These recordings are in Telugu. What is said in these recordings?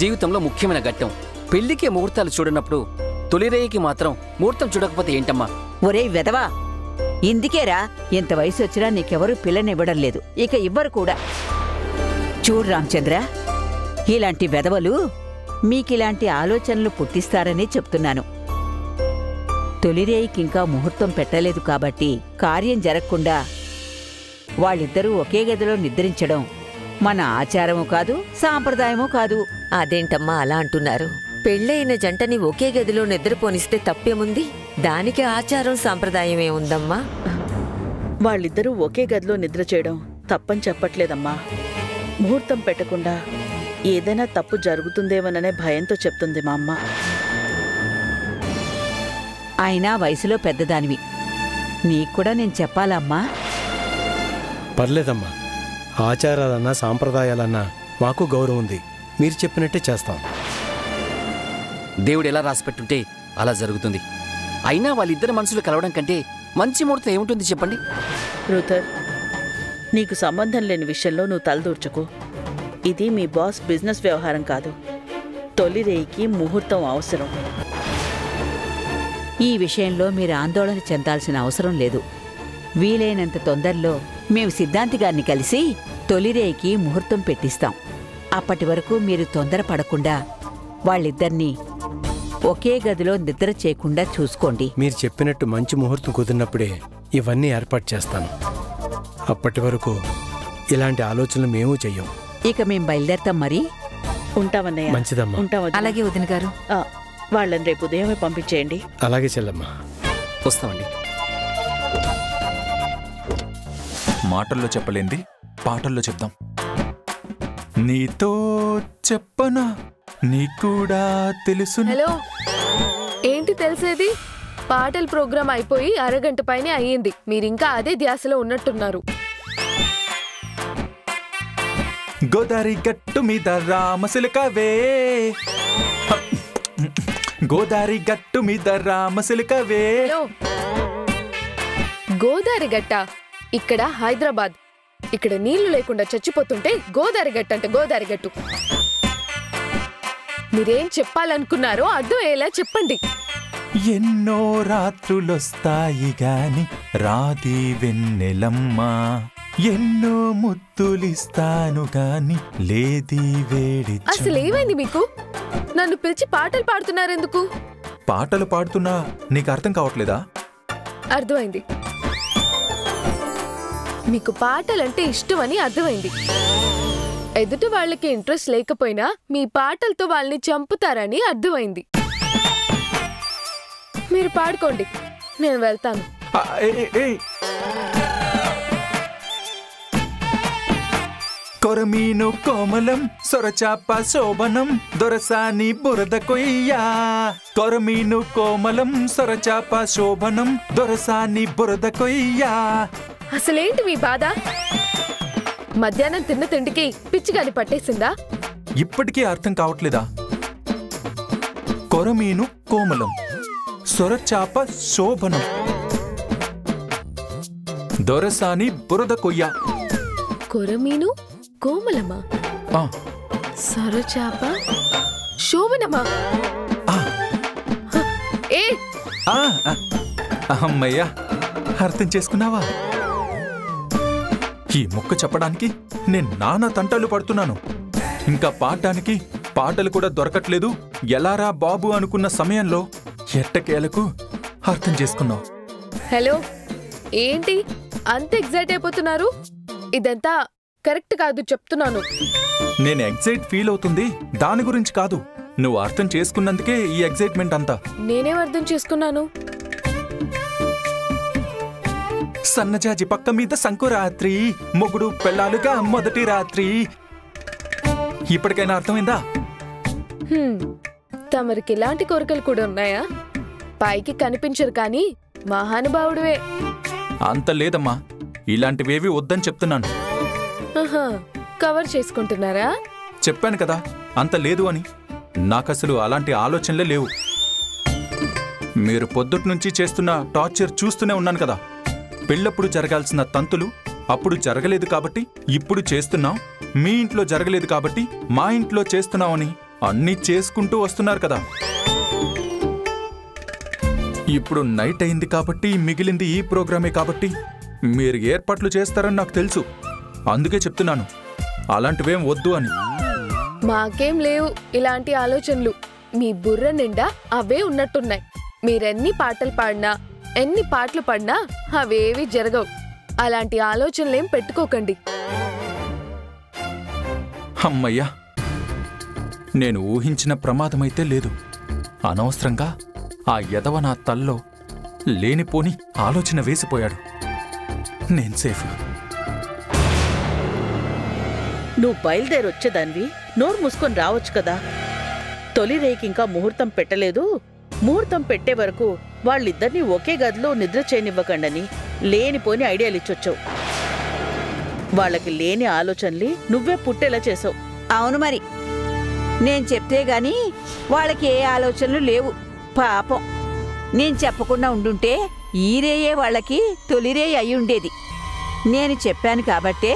జీవితంలో ముఖ్యమైన ఘట్టం. పెళ్లికే ముహూర్తాలు చూడనప్పుడు తొలిరేయికి మాత్రం ముహూర్తం చూడకపోతే ఏంటమ్మా? ఒరేయ్ వెదవా, ఇందుకేరా ఇంత వయసు వచ్చినా నీకెవరూ పిల్లనివ్వడం లేదు, ఇక ఇవ్వరు కూడా. చూడు రామచంద్ర, ఇలాంటి వెదవలు మీకిలాంటి ఆలోచనలు పుట్టిస్తారని చెప్తున్నాను. తొలిరేయికింకా ముహూర్తం పెట్టలేదు కాబట్టి కార్యం జరగకుండా వాళ్ళిద్దరూ ఒకే గదిలో నిద్రించడం మన ఆచారమూ కాదు, సాంప్రదాయమూ కాదు. అదేంటమ్మా అలా అంటున్నారు? పెళ్ళైన జంటని ఒకే గదిలో నిద్రపోనిస్తే తప్పేముంది? దానికి ఆచారం సాంప్రదాయమే ఉందమ్మా. వాళ్ళిద్దరూ ఒకే గదిలో నిద్ర చేయడం తప్పని చెప్పట్లేదమ్మా. ముహూర్తం పెట్టకుండా ఏదైనా తప్పు జరుగుతుందేమోననే భయంతో చెప్తుంది మా అమ్మ. అయినా వయసులో పెద్దదానివి, నీక్కూడా నేను చెప్పాలమ్మా? పర్లేదమ్మా, ఆచారాలన్నా సాంప్రదాయాలన్నా మాకు గౌరవం ఉంది. మీరు చెప్పినట్టే చేస్తాం. దేవుడు ఎలా రాసిపెట్టుంటే అలా జరుగుతుంది. అయినా వాళ్ళిద్దరి మనసులు కలవడం కంటే మంచి ముహూర్తం ఏముంటుంది చెప్పండి? రుతర్, నీకు సంబంధం లేని విషయంలో నువ్వు తలదూర్చకు. ఇది మీ బాస్ బిజినెస్ వ్యవహారం కాదు. తొలిరేయికి ముహూర్తం అవసరం. ఈ విషయంలో మీరు ఆందోళన చెందాల్సిన అవసరం లేదు. వీలైనంత తొందరలో మేము సిద్ధాంతి గారిని కలిసి తొలిరేయికి ముహూర్తం పెట్టిస్తాం. అప్పటి వరకు మీరు తొందరపడకుండా వాళ్ళిద్దరినీ ఒకే గదిలో నిద్ర చేయకుండా చూసుకోండి. మీరు చెప్పినట్టు మంచి ముహూర్తం కుదిరినప్పుడే ఇవన్నీ ఏర్పాటు చేస్తాను. అప్పటి వరకు ఇలాంటి ఆలోచనలు మేము చెయ్యం. ఇక మేం బయలుదేరతాం మరి. ఉంటామన్నయ్య. మంచిదమ్మా. ఉంటామని. అలాగే వదిన గారు. వాళ్ళని రేపు ఉదయమే పంపించేయండి. అలాగే చెల్లమ్మా. వస్తామండి. మాటల్లో చెప్పలేంది పాటల్లో చెప్దాం. నీతో చెప్పనా నీకూడా తెలుసు. హలో, ఏంటి తెలిసేది? పాటల ప్రోగ్రాం అయిపోయి అరగంట పైనే అయ్యింది. మీరింకా అదే ధ్యాసలో ఉన్నట్టున్నారు. గోదారి గట్టు మీద రామసిలకవే, గోదారి గట్టు మీద రామసిలకవే. గోదారి గట్ట ఇక్కడ హైదరాబాద్. ఇక్కడ నీళ్లు లేకుండా చచ్చిపోతుంటే గోదారి గట్టు అంటే గోదారి గట్టు. మీరేం చెప్పాలనుకున్నారో అర్థమయ్యేలా చెప్పండి. ఎన్నో రాత్రులొస్తాయి గాని రాది వెన్నెలమ్మా, ఎన్నో ముద్దులిస్తాను గాని లేది వేడి. అసలేమైంది మీకు? నన్ను పిలిచి పాటలు పాడుతున్నారెందుకు? పాటలు పాడుతున్నా నీకు అర్థం కావట్లేదా? అర్థమైంది. మీకు పాటలంటే ఇష్టమని అర్థమైంది. ఎదుటి వాళ్ళకి ఇంట్రెస్ట్ లేకపోయినా మీ పాటలతో వాళ్ళని చంపుతారని అర్థమైంది. మీరు పాడుకోండి, నేను వెళ్తాను. కొరమీను కోమలం సొరచాప శోభనం దొరసాని బురద కొయ్యా. కొరమీను కోమలం సొరచాప శోభనం దొరసాని బురద కొయ్యా. అసలేంటి మీ బాధ? మధ్యాహ్నం తిన్న తిండికి పిచ్చిగాని పట్టేసిందా? ఇప్పటికీ అర్థం కావట్లేదా? కొరమీను కోమలం సొరచాప శోభనం దొరసాని బురద కొయ్యా. కొరమీను కోమలమా, సొరచాప శోభనమా? ఏ అమ్మయ్యా, అర్థం చేసుకున్నావా? ఈ మొక్క చెప్పడానికి నేను నానా తంటాలు పడుతున్నాను. ఇంకా పాడటానికి పాటలు కూడా దొరకట్లేదు. ఎలారా బాబు అనుకున్న సమయంలో ఎట్టకేలకు అర్థం చేసుకున్నావు. హలో, ఏంటి అంత ఎగ్జైట్ అయిపోతున్నారు? ఇదంతా కరెక్ట్ కాదు చెప్తున్నాను. నేను ఎగ్జైట్ ఫీల్ అవుతుంది దాని గురించి కాదు, నువ్వు అర్థం చేసుకున్నందుకే ఈ ఎగ్జైట్మెంట్ అంతా. నేనేం అర్థం చేసుకున్నాను? సన్నజాజి పక్క మీద సంకురాత్రి, మొగుడు పెళ్ళాలుగా మొదటి రాత్రి. ఇప్పటికైనా అర్థమైందా? తమరికి ఇలాంటి కోరికలు కూడా ఉన్నాయా? పైకి కనిపించరు కానీ మహానుభావుడివే. అంత లేదమ్మా, ఇలాంటివేవి వద్దని చెప్తున్నాను. కవర్ చేసుకుంటున్నారా? చెప్పాను కదా అంత లేదు అని. నాకసలు అలాంటి ఆలోచనలే లేవు. మీరు పొద్దుటి నుంచి చేస్తున్న టార్చర్ చూస్తూనే ఉన్నాను కదా. పెళ్ళప్పుడు జరగాల్సిన తంతులు అప్పుడు జరగలేదు కాబట్టి ఇప్పుడు చేస్తున్నాం, మీ ఇంట్లో జరగలేదు కాబట్టి మా ఇంట్లో చేస్తున్నామని అన్నీ చేసుకుంటూ వస్తున్నారు కదా. ఇప్పుడు నైట్ అయింది కాబట్టి మిగిలింది ఈ ప్రోగ్రామే కాబట్టి మీరు ఏర్పాట్లు చేస్తారని నాకు తెలుసు. అందుకే చెప్తున్నాను, అలాంటివేం వద్దు అని. మాకేం లేవు ఇలాంటి ఆలోచనలు. మీ బుర్ర నిండా అవే ఉన్నట్టున్నాయి. మీరెన్ని పాటలు పాడినా, ఎన్ని పాటలు పాడినా అవేవి జరగవు. అలాంటి ఆలోచనలేం పెట్టుకోకండి. అమ్మయ్యా, నేను ఊహించిన ప్రమాదమైతే లేదు. అనవసరంగా ఆ యదవ నా తల్లో లేనిపోని ఆలోచన వేసిపోయాడు. నేను సేఫ్. నువ్వు బయలుదేరొచ్చేదానివి నోరు మూసుకొని రావచ్చు కదా. తొలి రేకి ఇంకా ముహూర్తం పెట్టలేదు. ముహూర్తం పెట్టే వరకు వాళ్ళిద్దరినీ ఒకే గదిలో నిద్ర చేయనివ్వకండని లేనిపోని ఐడియాలు ఇచ్చొచ్చావు. వాళ్ళకి లేని ఆలోచనలు నువ్వే పుట్టేలా చేసావు. అవును మరి, నేను చెప్తే గాని వాళ్ళకి ఏ ఆలోచనలు లేవు. పాపం, నేను చెప్పకుండా ఉండుంటే ఈరేయే వాళ్ళకి తొలిరే అయి ఉండేది. నేను చెప్పాను కాబట్టే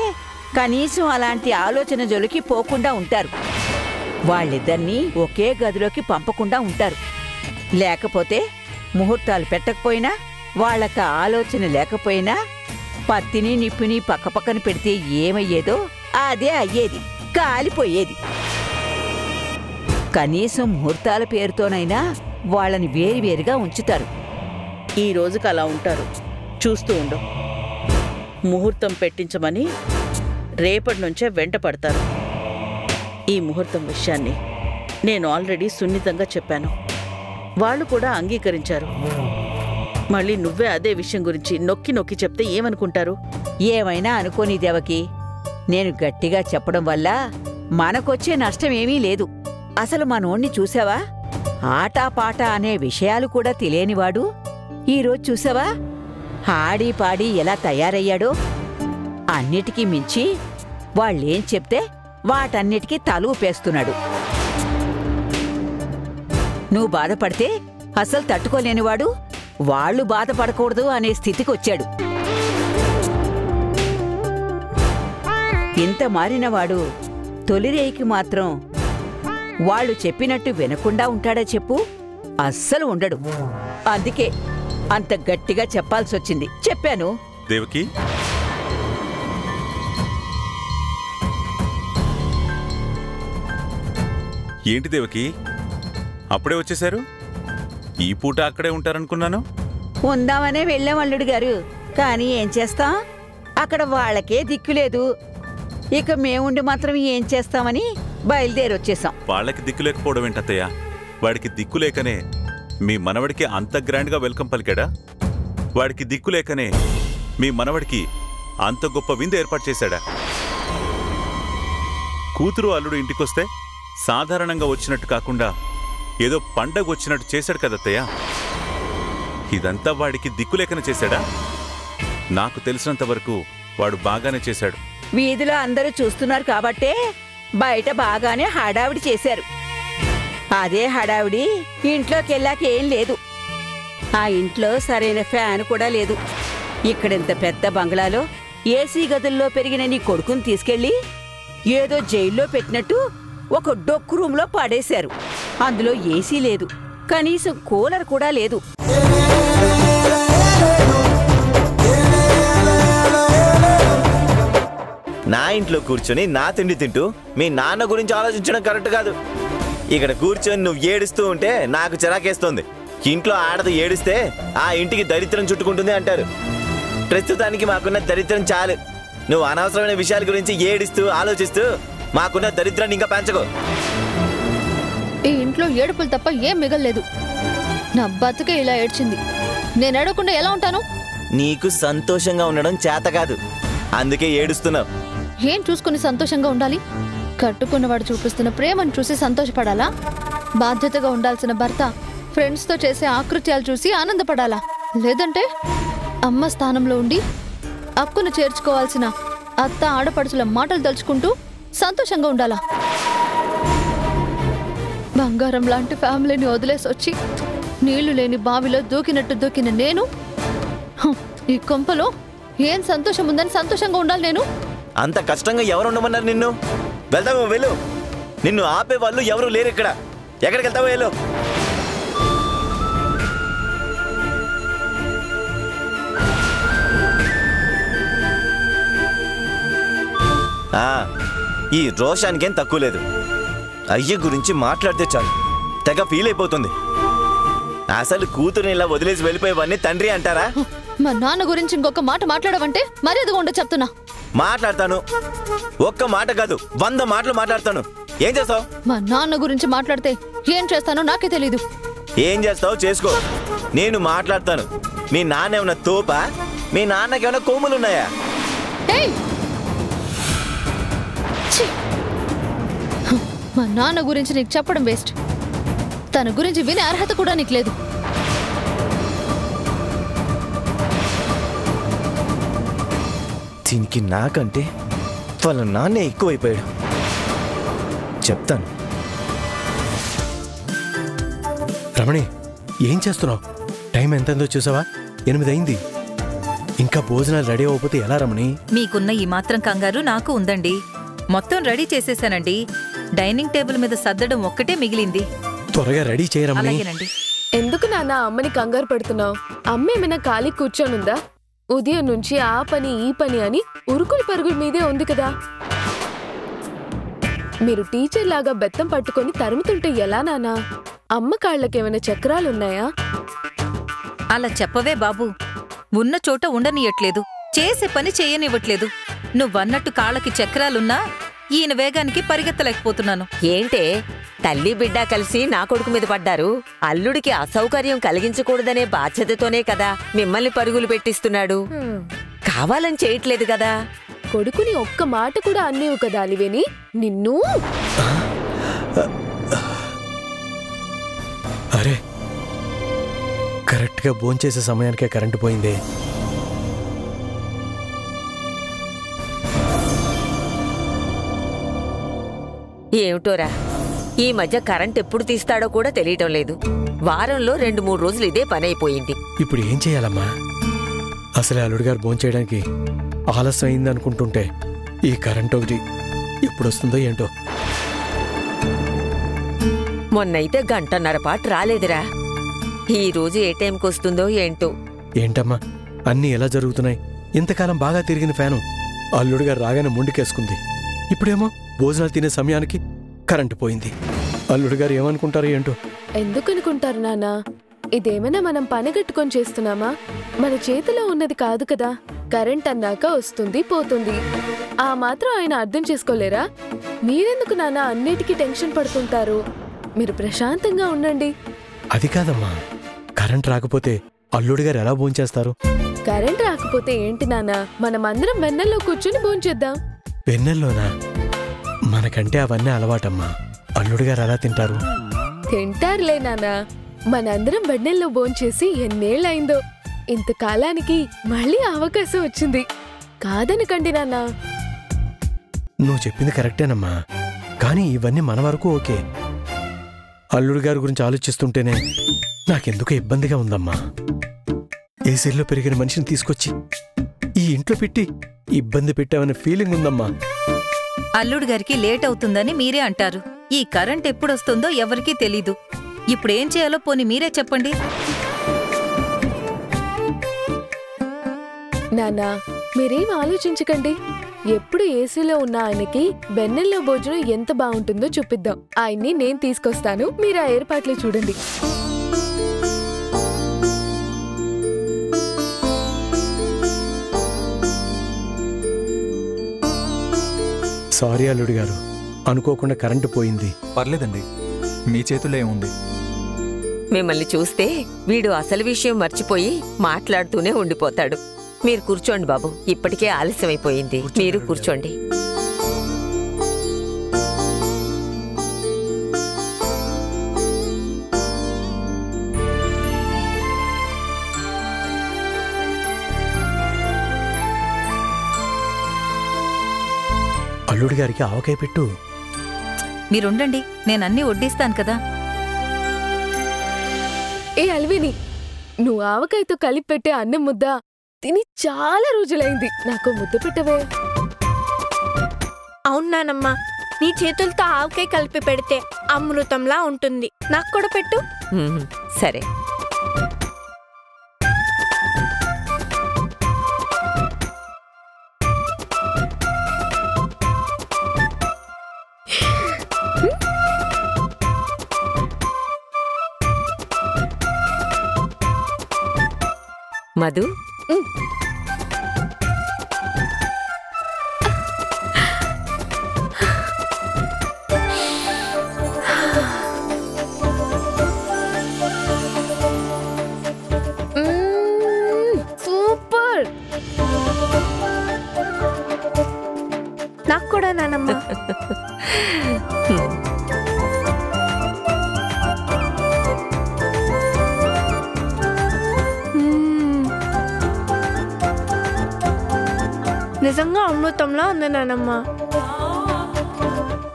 కనీసం అలాంటి ఆలోచన జోలికి పోకుండా ఉంటారు. వాళ్ళిద్దరినీ ఒకే గదిలోకి పంపకుండా ఉంటారు. లేకపోతే ముహూర్తాలు పెట్టకపోయినా, వాళ్ళకి ఆలోచన లేకపోయినా, పత్తిని నిప్పుని పక్కపక్కన పెడితే ఏమయ్యేదో అదే అయ్యేది, కాలిపోయేది. కనీసం ముహూర్తాల పేరుతోనైనా వాళ్ళని వేరువేరుగా ఉంచుతారు. ఈ రోజుకి అలా ఉంటారు. చూస్తూ ఉండు. ముహూర్తం పెట్టించమని రేపటి నుంచే వెంట పడతారు. ఈ ముహూర్తం విషయాన్ని నేను ఆల్రెడీ సున్నితంగా చెప్పాను. వాళ్ళు కూడా అంగీకరించారు. మళ్ళీ నువ్వే అదే విషయం గురించి నొక్కి నొక్కి చెప్తే ఏమనుకుంటారు? ఏమైనా అనుకోని దేవకి, నేను గట్టిగా చెప్పడం వల్ల మనకొచ్చే నష్టమేమీ లేదు. అసలు మనోణ్ణి చూసావా? ఆటాపాట అనే విషయాలు కూడా తెలియనివాడు ఈరోజు చూసావా? ఆడి పాడి ఎలా తయారయ్యాడో. అన్నిటికీ మించి వాళ్ళేం చెప్తే వాటన్నిటికీ తల ఊపేస్తున్నాడు. నువ్వు బాధపడితే అసలు తట్టుకోలేనివాడు వాళ్ళు బాధపడకూడదు అనే స్థితికొచ్చాడు. ఇంత మారినవాడు తొలిరేయికి మాత్రం వాళ్ళు చెప్పినట్టు వినకుండా ఉంటాడా చెప్పు? అస్సలు ఉండడు. అందుకే అంత గట్టిగా చెప్పాల్సొచ్చింది. చెప్పాను. దేవకి, ఏంటి దేవకి అప్పుడే వచ్చేశారు? ఈ పూట అక్కడే ఉంటారనుకున్నాను. ఉందామనే వెళ్ళాం అల్లుడు గారు. కానీ ఏం చేస్తాం, అక్కడ వాళ్ళకే దిక్కులేదు. ఇక మేముండి మాత్రం ఏం చేస్తామని బయలుదేరొచ్చేసాం. వాళ్ళకి దిక్కు లేకపోవడం ఏంటత్తయ్య? వాడికి దిక్కు లేకనే మీ మనవడికి అంత గ్రాండ్గా వెల్కమ్ పలికాడా? వాడికి దిక్కు లేకనే మీ మనవడికి అంత గొప్ప విందు ఏర్పాటు చేశాడా? కూతురు అల్లుడు ఇంటికొస్తే సాధారణంగా వచ్చినట్టు కాకుండా ఏదో పండగ వచ్చినట్టు చేశాడు కదత్తయ్య. ఇదంతా వాడికి దిక్కులేకనే చేశాడా? నాకు తెలిసినంత వరకు వాడు బాగానే చేశాడు. వీధిలో అందరూ చూస్తున్నారు కాబట్టే బయట బాగానే హడావిడి చేశారు. అదే హడావిడి ఇంట్లోకెళ్ళాక ఏం లేదు. ఆ ఇంట్లో సరైన ఫ్యాన్ కూడా లేదు. ఇక్కడింత పెద్ద బంగ్లాలో ఏసీ గదుల్లో పెరిగిన నీ కొడుకుని తీసుకెళ్ళి ఏదో జైల్లో పెట్టినట్టు ఒక డొక్కు రూంలో పడేశారు. అందులో ఏసీ లేదు, కనీసం కూలర్ కూడా లేదు. నా ఇంట్లో కూర్చొని నా తిండి తింటూ మీ నాన్న గురించి ఆలోచించడం కరెక్ట్ కాదు. ఇక్కడ కూర్చొని నువ్వు ఏడుస్తూ ఉంటే నాకు చిరాకేస్తుంది. ఇంట్లో ఆడదు ఏడిస్తే ఆ ఇంటికి దరిద్రం చుట్టుకుంటుంది అంటారు. ప్రస్తుతానికి మాకున్న దరిద్రం చాలు. నువ్వు అనవసరమైన విషయాల గురించి ఏడుస్తూ ఆలోచిస్తూ మాకున్న దరిద్రాన్ని ఇంకా పెంచకు. ఈ ఇంట్లో ఏడుపులు తప్ప ఏం మిగల్లేదు. నా బతుకే ఇలా ఏడ్చింది. నేను ఏడవకుండా ఎలా ఉంటాను? నీకు సంతోషంగా ఉండడం చేత కాదు, అందుకే ఏడుస్తున్నావు. ఏం చూసుకుని సంతోషంగా ఉండాలి? కట్టుకున్నవాడు చూపిస్తున్న ప్రేమను చూసి సంతోషపడాలా? బాధ్యతగా ఉండాల్సిన భర్త ఫ్రెండ్స్తో చేసే ఆకృత్యాలు చూసి ఆనందపడాలా? లేదంటే అమ్మ స్థానంలో ఉండి అక్కును చేర్చుకోవాల్సిన అత్త ఆడపడుచుల మాటలు తలుచుకుంటూ సంతోషంగా ఉండాలా? బంగారం లాంటి ఫ్యామిలీని వదిలేసి వచ్చి నీళ్లు లేని బావిలో దూకినట్టు దూకిన నేను ఈ కొంపలో ఏం సంతోషం ఉందని సంతోషంగా ఉండాలి నేను? అంత కష్టంగా ఎవరు ఉండమన్నారు నిన్ను? వెళ్దాము, వెళ్ళు. నిన్ను ఆపే వాళ్ళు ఎవరు లేరు ఇక్కడ. ఎక్కడికి వెళ్తావో వెళ్ళు. ఈ రోషానికేం తక్కువ లేదు. అయ్య గురించి మాట్లాడితే చాలు తెగ ఫీల్ అయిపోతుంది. అసలు కూతురుని ఇలా వదిలేసి వెళ్ళిపోయేవాడిని తండ్రి అంటారా? మా నాన్న గురించి ఇంకొక మాట మాట్లాడవంటే మర్యాదగా ఉండే చెప్తున్నా. మాట్లాడతాను. ఒక్క మాట కాదు 100 మాటలు మాట్లాడతాను. ఏం చేస్తావు? మా నాన్న గురించి మాట్లాడితే ఏం చేస్తానో నాకే తెలీదు. ఏం చేస్తావు చేసుకో. నేను మాట్లాడతాను. మీ నాన్న ఏమన్నా తోపా? మీ నాన్నకి ఏమైనా కొమ్ములున్నాయా? మా నాన్న గురించి నీకు చెప్పడం వేస్ట్. తన గురించి వినే అర్హత కూడా నీకు లేదు. దీనికి నాకంటే వాళ్ళ నాన్నే ఎక్కువైపోయాడు. చెప్తాను. రమణి, ఏం చేస్తున్నావు? టైం ఎంతైందో చూసావా? 8 అయింది. ఇంకా భోజనాలు రెడీ అవ్వకపోతే ఎలా రమణి? మీకున్న ఈ మాత్రం కంగారు నాకు ఉందండి. మొత్తం రెడీ చేసేసానండి. డైనింగ్ టేబుల్ మీద సర్దడం ఒక్కటే మిగిలింది. త్వరగా రెడీ చేయరమణి. అలాగేనండి. ఎందుకు నాన్న అమ్మని కంగారు పెడుతున్నావు? అమ్మ ఏమైనా ఖాళీ కూర్చోనుందా? ఉదయం నుంచి ఆ పని ఈ పని అని ఉరుకులు పరుగుల మీదే ఉంది కదా. మీరు టీచర్ లాగా బెత్తం పట్టుకొని తరుముతుంటే ఎలా నాన్నా? అమ్మ కాళ్ళకేమైనా చక్రాలున్నాయా? అలా చెప్పవే బాబు. ఉన్న చోట ఉండనియట్లేదు, చేసే పని చేయనివ్వట్లేదు. నువ్వన్నట్టు కాళ్ళకి చక్రాలున్నా ఈయన వేగానికి పరిగెత్తలేకపోతున్నాను. ఏంటే తల్లి బిడ్డ కలిసి నా కొడుకు మీద పడ్డారు? అల్లుడికి అసౌకర్యం కలిగించకూడదనే బాధ్యతతోనే కదా మిమ్మల్ని పరుగులు పెట్టిస్తున్నాడు. కావాలని చేయట్లేదు కదా. కొడుకుని ఒక్క మాట కూడా అన్నేవు కదా అలివేని. నిన్ను అరే, కరెక్ట్గా భోంచేసే సమయానికే కరెంటు పోయిందే. ఏమిటోరా, ఈ మధ్య కరెంట్ ఎప్పుడు తీస్తాడో కూడా తెలియటం లేదు. వారంలో 2-3 రోజులు ఇదే పని అయిపోయింది. ఇప్పుడు ఏం చేయాలమ్మా? అసలే అల్లుడు గారు భోంచేయడానికి ఆలస్యం అయింది అనుకుంటుంటే ఈ కరెంట్ ఒకటి ఎప్పుడు వస్తుందో ఏంటో. మొన్నైతే 1.5 పాటు రాలేదురా. ఈ రోజు ఏ టైంకి వస్తుందో ఏంటో. ఏంటమ్మా అన్నీ ఎలా జరుగుతున్నాయి? ఇంతకాలం బాగా తిరిగిన ఫ్యాను అల్లుడు గారు రాగానే ముందుకేసుకుంది. ఇప్పుడేమో భోజనాలు తినే సమయానికి కరెంటు పోయింది. అల్లుడు గారు ఏమనుకుంటారు ఏంటో. ఎందుకనుకుంటారు నాన్నా? ఇదేమైనా మనం పనిగట్టుకొని చేస్తున్నామా? మన చేతిలో ఉన్నది కాదు కదా. కరెంట్ అన్నాక వస్తుంది పోతుంది. ఆ మాత్రం ఆయన అర్థం చేసుకోలేరా? మీరెందుకు నాన్న అన్నిటికీ టెన్షన్ పడుతుంటారు? మీరు ప్రశాంతంగా ఉండండి. అది కాదమ్మా, కరెంట్ రాకపోతే అల్లుడు గారు ఎలా భోంచేస్తారు? కరెంట్ రాకపోతే ఏంటి నాన్న, మనమందరం వెన్నెల్లో కూర్చుని భోంచేద్దాం. వెన్నెల్లోనా? మనకంటే అవన్నీ అలవాటమ్మా. అల్లుడు గారు ఎలా తింటారు? తింటారులే నాన్న. మనందరం వెన్నెల్లో భోంచేసి ఎన్నేళ్ళయిందో. ఇంతకాలానికి మళ్ళీ అవకాశం వచ్చింది. కాదనకండి నాన్న. నువ్వు చెప్పింది కరెక్టేనమ్మా, కానీ ఇవన్నీ మన వరకు ఓకే. అల్లుడు గారి గురించి ఆలోచిస్తుంటేనే నాకెందుకు ఇబ్బందిగా ఉందమ్మా. ఏసీల్లో పెరిగిన మనిషిని తీసుకొచ్చి ఈ ఇంట్లో పెట్టి ఇబ్బంది పెట్టామనే ఫీలింగ్ ఉందమ్మా. అల్లుడు గారికి లేట్ అవుతుందని మీరే అంటారు. ఈ కరెంట్ ఎప్పుడొస్తుందో ఎవరికీ తెలీదు. ఇప్పుడేం చేయాలో పోని మీరే చెప్పండి. నాన్నా, మీరేం ఆలోచించకండి. ఎప్పుడు ఏసీలో ఉన్న ఆయనకి వెన్నెల్లో భోజనం ఎంత బాగుంటుందో చూపిద్దాం. ఆయన్ని నేను తీసుకొస్తాను, మీరు ఆ ఏర్పాట్లు చూడండి. సారీ అల్లుడు గారు, అనుకోకుండా కరెంటు పోయింది. పర్లేదండి, మీ చేతుల్లో ఏముంది. మిమ్మల్ని చూస్తే వీడు అసలు విషయం మర్చిపోయి మాట్లాడుతూనే ఉండిపోతాడు. మీరు కూర్చోండి బాబు, ఇప్పటికే ఆలస్యమైపోయింది. మీరు కూర్చోండి. అల్లుడు గారికి ఆవకాయ పెట్టు. మీరుండండి, నేనన్నీ వడ్డిస్తాను కదా. ఏ అల్విని, నువ్వు ఆవకాయతో కలిపి పెట్టే అన్నం ముద్ద తిని చాలా రోజులైంది. నాకు ముద్ద పెట్టవే. అవునానమ్మా, నీ చేతులతో ఆవకాయ కలిపి పెడితే అమృతంలా ఉంటుంది. నాకు కూడా పెట్టు. సరే. మధు, సూపర్. నాకు కూడా నానమ్మ. నిజంగా అమృతంలో ఉంది నానమ్మ.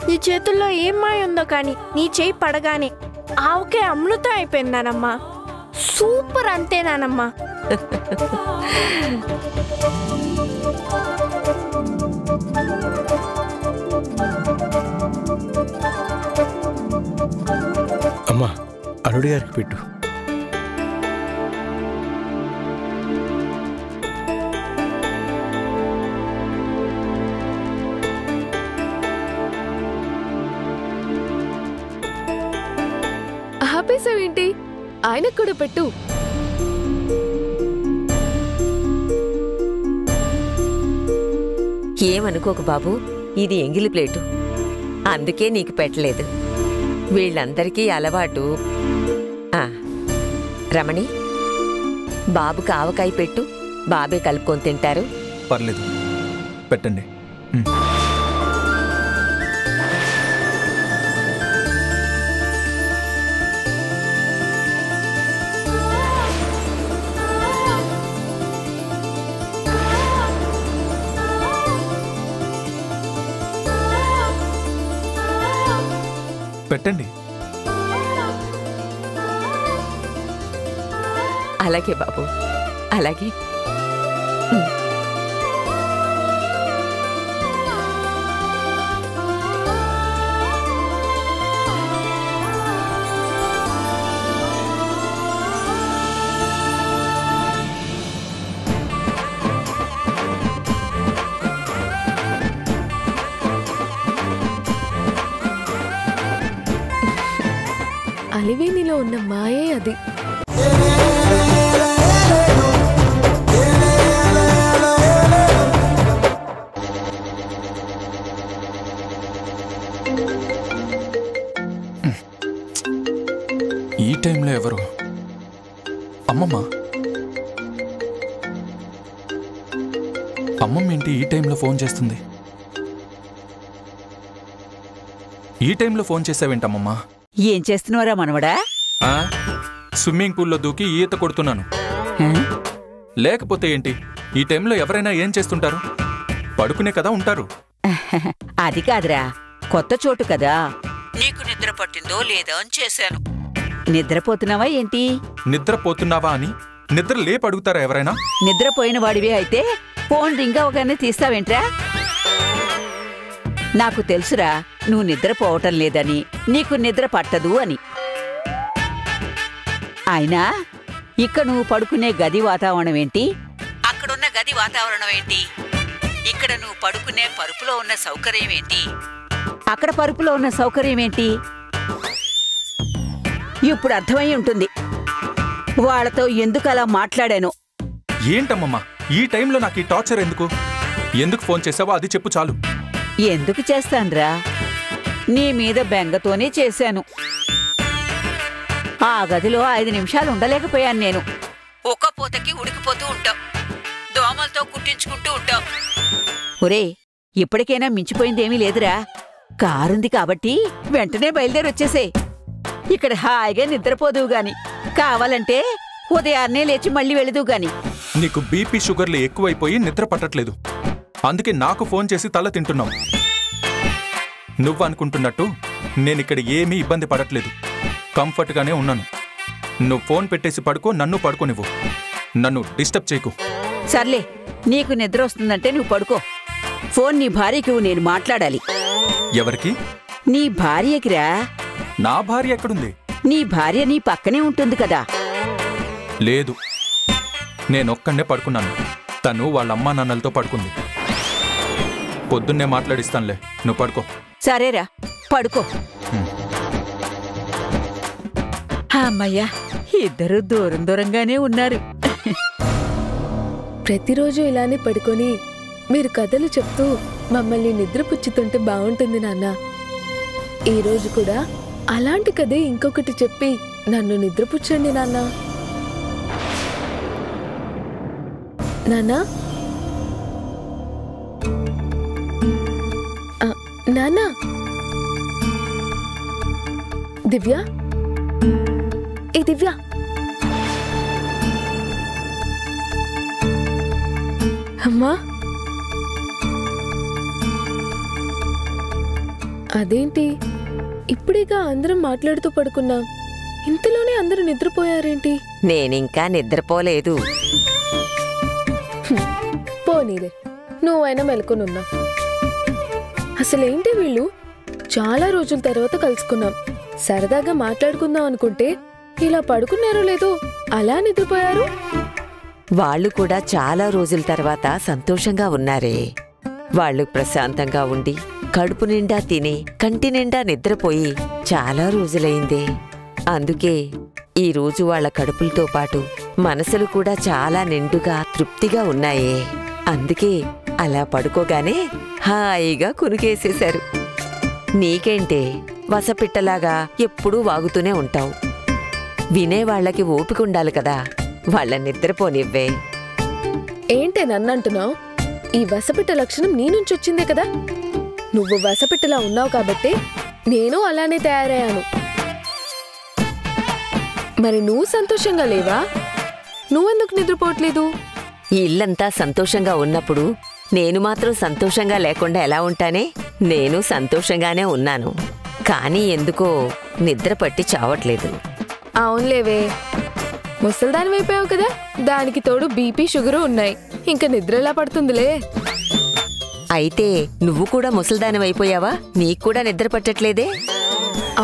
నీ చేతుల్లో ఏం మాయ ఉందో కానీ నీ చేయి పడగానే ఆవకే అమృతం అయిపోయింది నానమ్మ. సూపర్ అంతే నానమ్మ. అమ్మా, అల్లుడి గారికి పెట్టు. ఆపేసావేంటి? ఆయనకు కూడా పెట్టు. ఏమనుకోకు బాబు, ఇది ఎంగిలి ప్లేటు, అందుకే నీకు పెట్టలేదు. వీళ్ళందరికీ అలవాటు. రమణి, బాబుకి ఆవకాయ పెట్టు, బాబే కలుపుకొని తింటారు. పర్లేదు, పెట్టండి. పెట్టండి. అలాగే బాబు, అలాగే. అలివేనిలో ఉన్న మాయే అది. ఈ టైంలో ఎవరు? అమ్మమ్మ. అమ్మమ్మ ఏంటి ఈ టైంలో ఫోన్ చేస్తుంది? ఈ టైంలో ఫోన్ చేసావేంటమ్మమ్మా? ఏం చేస్తున్నావురా మనవడా? స్విమ్మింగ్ పూల్లో దూకి ఈత కొడుతున్నాను. లేకపోతే ఏంటి, ఈ టైంలో ఎవరైనా ఏం చేస్తుంటారు? పడుకునే కదా ఉంటారు. అది కాదురా, కొత్త చోటు కదా, నీకు నిద్ర పట్టిందో లేదో అని చేశాను. నిద్రపోతున్నావా ఏంటి? నిద్రపోతున్నావా అని నిద్ర లేపు అడుగుతారా ఎవరైనా? నిద్రపోయిన వాడివే అయితే ఫోన్ రింగ్ అవగానే తీస్తావేంట్రా? నాకు తెలుసురా, నువ్వు నిద్రపోవటం లేదని, నీకు నిద్ర పట్టదు అని. అయినా ఇక్కడ నువ్వు పడుకునే గది వాతావరణం ఏంటి, అక్కడున్న గది వాతావరణం ఏంటి, ఇక్కడ నువ్వు పడుకునే పరుపులో ఉన్న సౌకర్యం ఏంటి, అక్కడ పరుపులో ఉన్న సౌకర్యం ఏంటి? ఇప్పుడు అర్థమై ఉంటుంది వాళ్ళతో ఎందుకు అలా మాట్లాడాను. ఏంటమ్మమ్మా ఈ టైంలో నాకు ఈ టార్చర్ ఎందుకు? ఎందుకు ఫోన్ చేసావో అది చెప్పు చాలు. ఎందుకు చేస్తాన్రా, నీ మీద బెంగతోనే చేశాను. ఆ గదిలో 5 నిమిషాలు ఉండలేకపోయాను నేను. ఒక్క పూతకి ఉడికిపోతూ ఉంటాం, దోమలతో కుట్టించుకుంటూ ఉంటాం. ఒరే, ఇప్పటికైనా మించిపోయిందేమీ లేదురా. కారుంది కాబట్టి వెంటనే బయలుదేరొచ్చేసే. ఇక్కడ హాయిగా నిద్రపోదువు గాని, కావాలంటే ఉదయాన్నే లేచి మళ్ళీ వెళుదువు గాని. నీకు బీపీ షుగర్లు ఎక్కువైపోయి నిద్ర పట్టట్లేదు, అందుకే నాకు ఫోన్ చేసి తల తింటున్నావు. నువ్వు అనుకుంటున్నట్టు నేనిక్కడ ఏమీ ఇబ్బంది పడట్లేదు, కంఫర్ట్గానే ఉన్నాను. నువ్వు ఫోన్ పెట్టేసి పడుకో, నన్ను పడుకోనివ్వు, నన్ను డిస్టర్బ్ చేయకు. సర్లే, నీకు నిద్ర వస్తుందంటే నువ్వు పడుకో. ఫోన్ నీ భార్యకి నేను మాట్లాడాలి. ఎవరికి? నీ భార్యకిరా. నా భార్య ఎక్కడుంది? నీ భార్య నీ పక్కనే ఉంటుంది కదా. లేదు, నేనొక్కడే పడుకున్నాను. తను వాళ్ళ అమ్మా నాన్నలతో పడుకుంది. పొద్దున్నే మాట్లాడిస్తానులే, నువ్వు పడుకో. సరేరా, పడుకో. అమ్మయ్యా, ఇద్దరు దూరం దూరంగానే ఉన్నారు. ప్రతిరోజు ఇలానే పడుకొని మీరు కథలు చెప్తూ మమ్మల్ని నిద్రపుచ్చుతుంటే బాగుంటుంది నాన్న. ఈరోజు కూడా అలాంటి కథే ఇంకొకటి చెప్పి నన్ను నిద్రపుచ్చండి నాన్న. నాన్నా నాన్నా. దివ్య, ఏ దివ్య, అమ్మా. అదేంటి ఇప్పుడేగా అందరం మాట్లాడుతూ పడుకున్నాం, ఇంతలోనే అందరూ నిద్రపోయారేంటి? నేనింకా నిద్రపోలేదు. పోనీలే, నువ్వైనా మెలకునున్నావు. అసలేంటి వీళ్ళు చాలా రోజుల తర్వాత కలుసుకున్నాం, సరదాగా మాట్లాడుకుందాం అనుకుంటే ఇలా పడుకున్నారో లేదో అలా నిద్రపోయారు. వాళ్ళు కూడా చాలా రోజుల తర్వాత సంతోషంగా ఉన్నారే. వాళ్ళు ప్రశాంతంగా ఉండి కడుపు నిండా తిని కంటి నిండా నిద్రపోయి చాలా రోజులైందే. అందుకే ఈ రోజు వాళ్ళ కడుపులతో పాటు మనసులు కూడా చాలా నిండుగా తృప్తిగా ఉన్నాయే. అందుకే అలా పడుకోగానే హాయిగా కునుకేసేశారు. నీకేంటే వసపిట్టలాగా ఎప్పుడూ వాగుతూనే ఉంటావు. వినేవాళ్లకి ఓపికండాలి కదా, వాళ్ళ నిద్రపోనివ్వే. ఏంటే నన్నంటున్నావు? ఈ వసపిట్ట లక్షణం నీ నుంచి వచ్చిందే కదా. నువ్వు వసపిట్టలా ఉన్నావు కాబట్టే నేను అలానే తయారయ్యాను. మరి నువ్వు సంతోషంగా లేవా? నువ్వెందుకు నిద్రపోవట్లేదు? ఈ ఇల్లంతా సంతోషంగా ఉన్నప్పుడు నేను మాత్రం సంతోషంగా లేకుండా ఎలా ఉంటానే? నేను సంతోషంగానే ఉన్నాను, కానీ ఎందుకో నిద్ర పట్టి చావట్లేదు. అవునులేవే, ముసల్దాని వైపోయావు కదా, దానికి తోడు బీపీ షుగరు ఉన్నాయి, ఇంకా నిద్ర ఎలా పడుతుందిలే. అయితే నువ్వు కూడా ముసల్దానివైపోయావా? నీకు కూడా నిద్ర పట్టట్లేదే?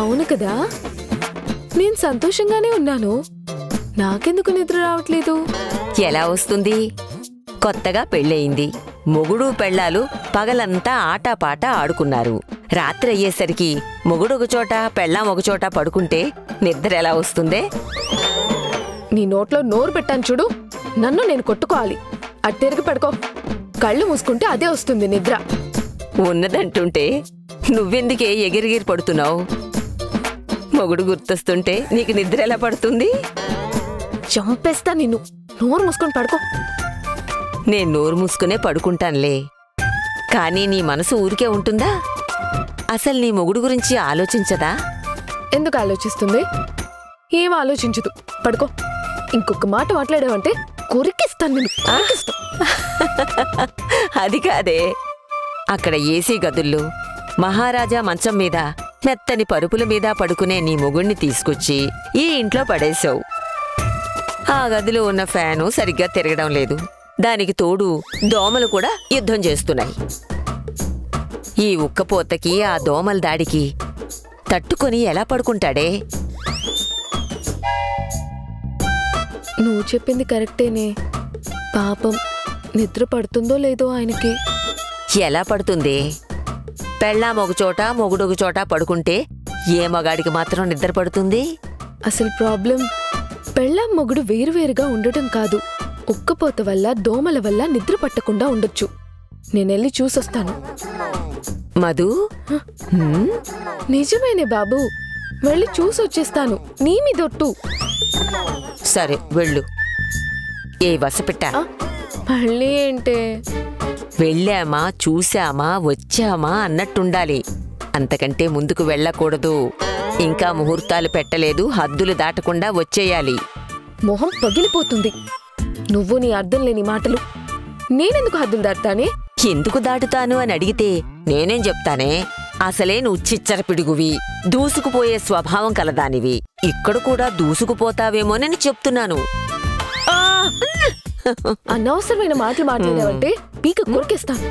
అవును కదా, నేను సంతోషంగానే ఉన్నాను, నాకెందుకు నిద్ర రావట్లేదు? ఎలా వస్తుంది? కొత్తగా పెళ్ళయింది, మొగుడు పెళ్ళాలు పగలంతా ఆటాపాట ఆడుకున్నారు. రాత్రి అయ్యేసరికి మొగుడు ఒకచోట పెళ్ళాం ఒకచోట పడుకుంటే నిద్ర ఎలా వస్తుందే? నీ నోట్లో నోరు పెట్టాను చూడు, నన్ను నేను కొట్టుకోవాలి. అట్టెరిగి పడుకో, కళ్ళు మూసుకుంటే అదే వస్తుంది నిద్ర. ఉన్నదంటుంటే నువ్వెందుకే ఎగిరిగిరి పడుతున్నావు? మొగుడు గుర్తొస్తుంటే నీకు నిద్ర ఎలా పడుతుంది? చంపేస్తా నిన్ను, నోరు మూసుకొని పడుకో. నేను నోరు మూసుకునే పడుకుంటానులే, కానీ నీ మనసు ఊరికే ఉంటుందా? అసలు నీ మొగుడు గురించి ఆలోచించదా? ఎందుకు ఆలోచిస్తుంది? ఏం ఆలోచించదు, పడుకో. ఇంకొక మాట మాట్లాడావంటే కొరికిస్తాను నిన్ను, కొరికిస్తా. అది కాదే, అక్కడ ఏసీ గదుల్లో మహారాజా మంచం మీద మెత్తని పరుపుల మీద పడుకునే నీ మొగుణ్ణి తీసుకొచ్చి ఈ ఇంట్లో పడేశావు. ఆ గదిలో ఉన్న ఫ్యాను సరిగ్గా తిరగడం లేదు, దానికి తోడు దోమలు కూడా యుద్ధం చేస్తున్నాయి. ఈ ఉక్కపోతకి ఆ దోమల దాడికి తట్టుకొని ఎలా పడుకుంటాడే? నువ్వు చెప్పింది కరెక్టేనే, పాపం నిద్ర పడుతుందో లేదో ఆయనకి. ఎలా పడుతుంది? పెళ్ళాం ఒకచోట మొగుడొక చోట పడుకుంటే ఏ మగాడికి మాత్రం నిద్ర పడుతుంది? అసలు ప్రాబ్లం పెళ్ళాం మొగుడు వేరువేరుగా ఉండటం కాదు, ఉక్కపోత వల్ల దోమల వల్ల నిద్ర పట్టకుండా ఉండొచ్చు. నేనెళ్ళి చూసొస్తాను. మధు, నిజమేనే బాబు, వెళ్ళి చూసొచ్చేస్తాను, నీ మీదొట్టు. సరే వెళ్ళు. ఏ వసపిట్ట, మళ్ళీ ఏంటే? వెళ్ళామా చూశామా వచ్చామా అన్నట్టుండాలి, అంతకంటే ముందుకు వెళ్ళకూడదు. ఇంకా ముహూర్తాలు పెట్టలేదు, హద్దులు దాటకుండా వచ్చేయాలి. మొహం పగిలిపోతుంది నువ్వు నీ అర్థం లేని మాటలు. నేనెందుకు హద్దులు దాటానే? ఎందుకు దాటుతాను అని అడిగితే నేనేం చెప్తానే? అసలే నువ్వు చిచ్చర పిడుగువి, దూసుకుపోయే స్వభావం కలదానివి. ఇక్కడ కూడా దూసుకుపోతావేమోనని చెప్తున్నాను. అనవసరమైన మాటలు మాట్లాడావంటే పీక కొరికేస్తాను.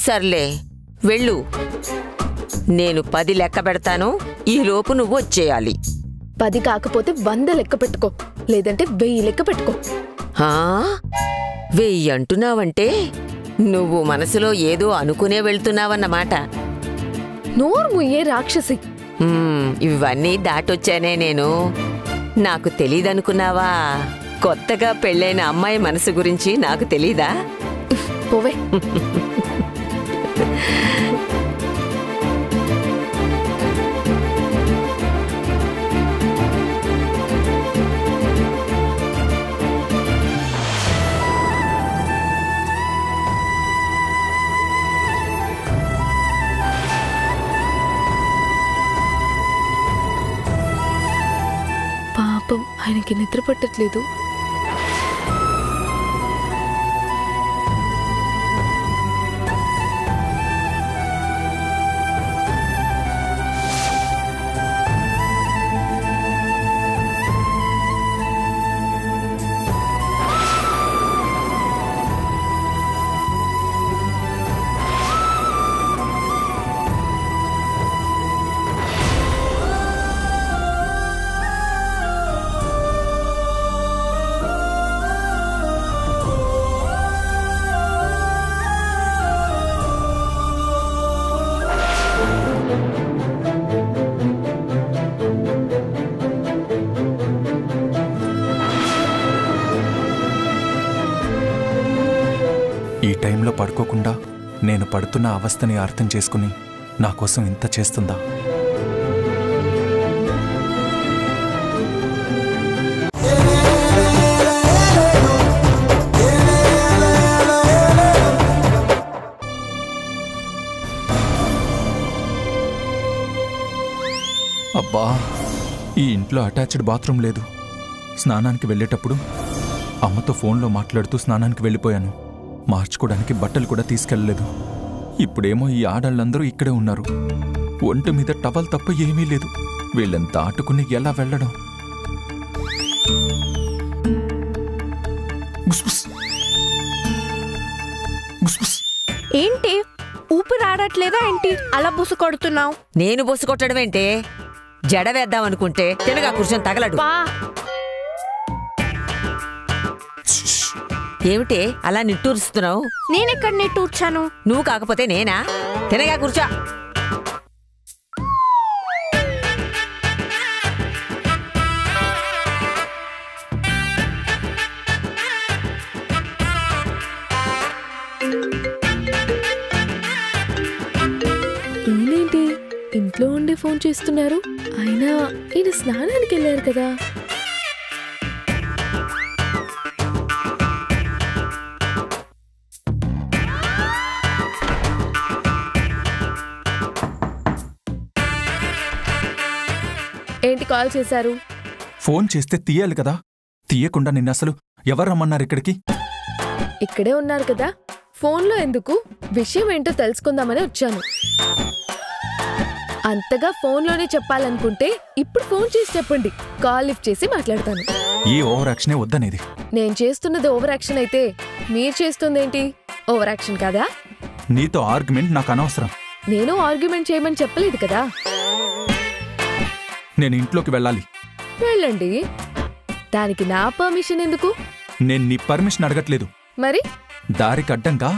సర్లే, వెళ్ళు. నేను 10 లెక్క పెడతాను, ఈలోపు నువ్వు వచ్చేయాలి. 10 కాకపోతే 100 లెక్క పెట్టుకో, లేదంటే 1000 లెక్క పెట్టుకో. 1000 అంటున్నావంటే నువ్వు మనసులో ఏదో అనుకునే వెళ్తున్నావన్నమాట. నోరు ముయ్యే రాక్షసి. ఇవన్నీ దాటొచ్చానే నేను. నాకు తెలీదనుకున్నావా? కొత్తగా పెళ్ళైన అమ్మాయి మనసు గురించి నాకు తెలీదా? పోవే. పాపం ఆయనకి నిద్ర పట్టట్లేదు. ఈ టైంలో పడుకోకుండా నేను పడుతున్న అవస్థని అర్థం చేసుకుని నా కోసం ఇంత చేస్తుందా? అబ్బా, ఈ ఇంట్లో అటాచ్డ్ బాత్రూమ్ లేదు. స్నానానికి వెళ్ళేటప్పుడు అమ్మతో ఫోన్లో మాట్లాడుతూ స్నానానికి వెళ్ళిపోయాను. మార్చుకోవడానికి బట్టలు కూడా తీసుకెళ్ళలేదు. ఇప్పుడేమో ఈ ఆడళ్ళందరూ ఇక్కడే ఉన్నారు. ఒంటి మీద టవల్ తప్ప ఏమీ లేదు. వీళ్ళని దాటుకుని ఎలా వెళ్ళడం? ఏంటి ఊపిరి ఆడట్లేదా ఏంటి అలా బుసు కొడుతున్నావు? నేను బొస్సు కొట్టడమేంటే? జడ వేద్దామనుకుంటే తినగా కూర్చొని తగలడు. ఏమిటే అలా నిట్టూరుస్తున్నావు? నేనెక్కడ నిట్టూర్చాను? నువ్వు కాకపోతే నేనా? తినగా కూర్చో. ఈయనేంటి ఇంట్లో ఉండే ఫోన్ చేస్తున్నారు? అయినా ఈయన స్నానానికి వెళ్ళారు కదా. ఏంటి కాల్ చేశారు? ఫోన్ చేస్తే తీయాలి కదా. తీయకుండా నిన్నసలు ఎవరు రమ్మన్నారు ఇక్కడికి? ఇక్కడే ఉన్నారు కదా, ఫోన్లో ఎందుకు? విషయం ఏంటో తెలుసుకుందామని వచ్చాను. అంతగా ఫోన్లోనే చెప్పాలనుకుంటే ఇప్పుడు ఫోన్ చేసి చెప్పండి, కాల్ లిఫ్ట్ చేసి మాట్లాడతాను. ఈ ఓవర్ యాక్షనే వద్దనేది. నేను చేస్తున్నది ఓవర్ యాక్షన్ అయితే మీరు చేస్తుందేంటి ఓవర్ యాక్షన్ కాదా? నీతో ఆర్గ్యుమెంట్ నాకు అనవసరం. నేను ఆర్గ్యుమెంట్ చేయమని చెప్పలేదు కదా. నేను ఇంట్లోకి వెళ్ళాలి. వెళ్ళండి. దానికి నా పర్మిషన్ ఎందుకు? నేను నీ పర్మిషన్ అడగట్లేదు. మరి దారికి అడ్డంగా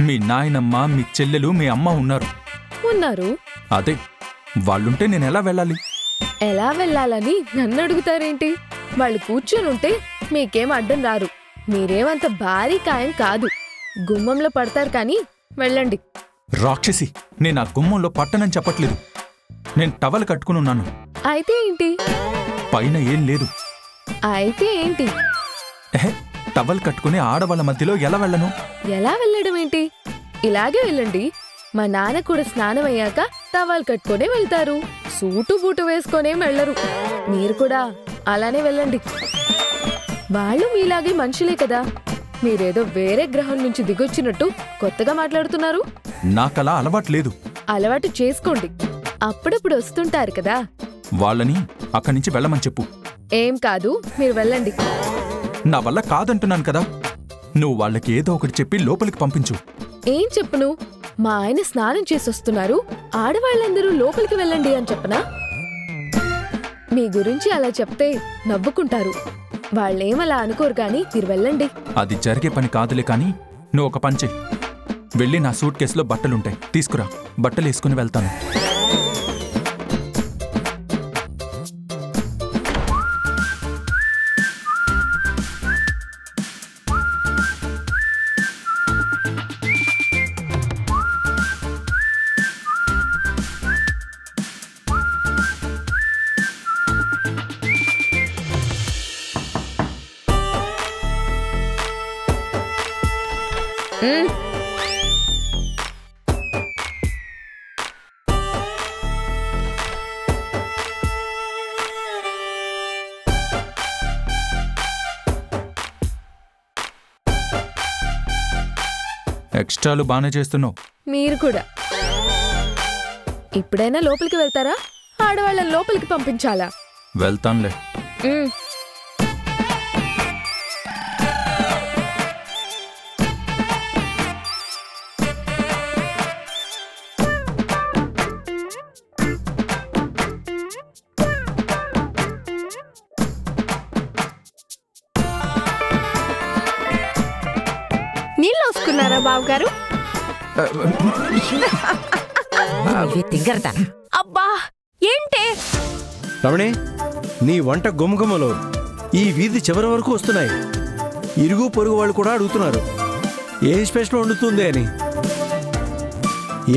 మీ నాయనమ్మ, మీ చెల్లెలు, మీ అమ్మ ఉన్నారు. అదే వాళ్ళుంటే నేను ఎలా వెళ్ళాలి? ఎలా వెళ్ళాలని నన్ను అడుగుతారేంటి? వాళ్ళు కూర్చొని ఉంటే మీకేం అడ్డం రారు. మీరేమంత భారీ కాయం కాదు. గుమ్మంలో పడతారు కానీ వెళ్ళండి. రాక్షసి, నేను ఆ గుమ్మంలో పట్టనని చెప్పట్లేదు. నేను టవల్ కట్టుకుని ఉన్నాను. అయితే ఏంటి? పైన ఏం లేదు. అయితే ఏంటి? టవల్ కట్టుకుని ఆడవాళ్ళ మధ్యలో ఎలా వెళ్ళను? ఎలా వెళ్ళడం ఏంటి? ఇలాగే వెళ్ళండి. మా నాన్న కూడా స్నానం అయ్యాక టవల్ కట్టుకునే వెళ్తారు. సూటు బూటు వేసుకునే వెళ్ళరు. మీరు కూడా అలానే వెళ్ళండి. వాళ్ళు మీలాగే మనుషులే కదా. మీరేదో వేరే గ్రహం నుంచి దిగొచ్చినట్టు కొత్తగా మాట్లాడుతున్నారు. నాకలా అలవాటు లేదు. అలవాటు చేసుకోండి. అప్పుడప్పుడు వస్తుంటారు కదా. వాళ్ళని అక్కడి నుంచి వెళ్ళమని చెప్పు. ఏం కాదు, మీరు వెళ్ళండి. నా వల్ల కాదంటున్నాను కదా. నువ్వు వాళ్ళకి ఏదో ఒకటి చెప్పి లోపలికి పంపించు. ఏం చెప్పును? మా ఆయన స్నానం చేసొస్తున్నారు, ఆడవాళ్ళందరూ లోపలికి వెళ్ళండి అని చెప్పనా? మీ గురించి అలా చెప్తే నవ్వుకుంటారు. వాళ్ళేమలా అనుకోరు గాని మీరు వెళ్ళండి. అది జరిగే పని కాదులే కానీ నువ్వు ఒక పని చెయ్యి. వెళ్ళి నా సూట్ కేసులో బట్టలుంటాయి, తీసుకురా. బట్టలు వేసుకుని వెళ్తాను. ఎక్స్ట్రాలు బానే చేస్తున్నావు. మీరు కూడా. ఇప్పుడైనా లోపలికి వెళ్తారా? ఆడవాళ్ళని లోపలికి పంపించాలా? వెళ్తానులే. నీళ్ళు వస్తున్నారా బావగారు? అబ్బా ఏంటే రమణి, నీ వంట గుమగుమలు ఈ వీధి చివరి వరకు వస్తున్నాయి. ఇరుగు పొరుగు వాళ్ళు కూడా అడుగుతున్నారు ఏ స్పెషల్ వండుతుంది అని.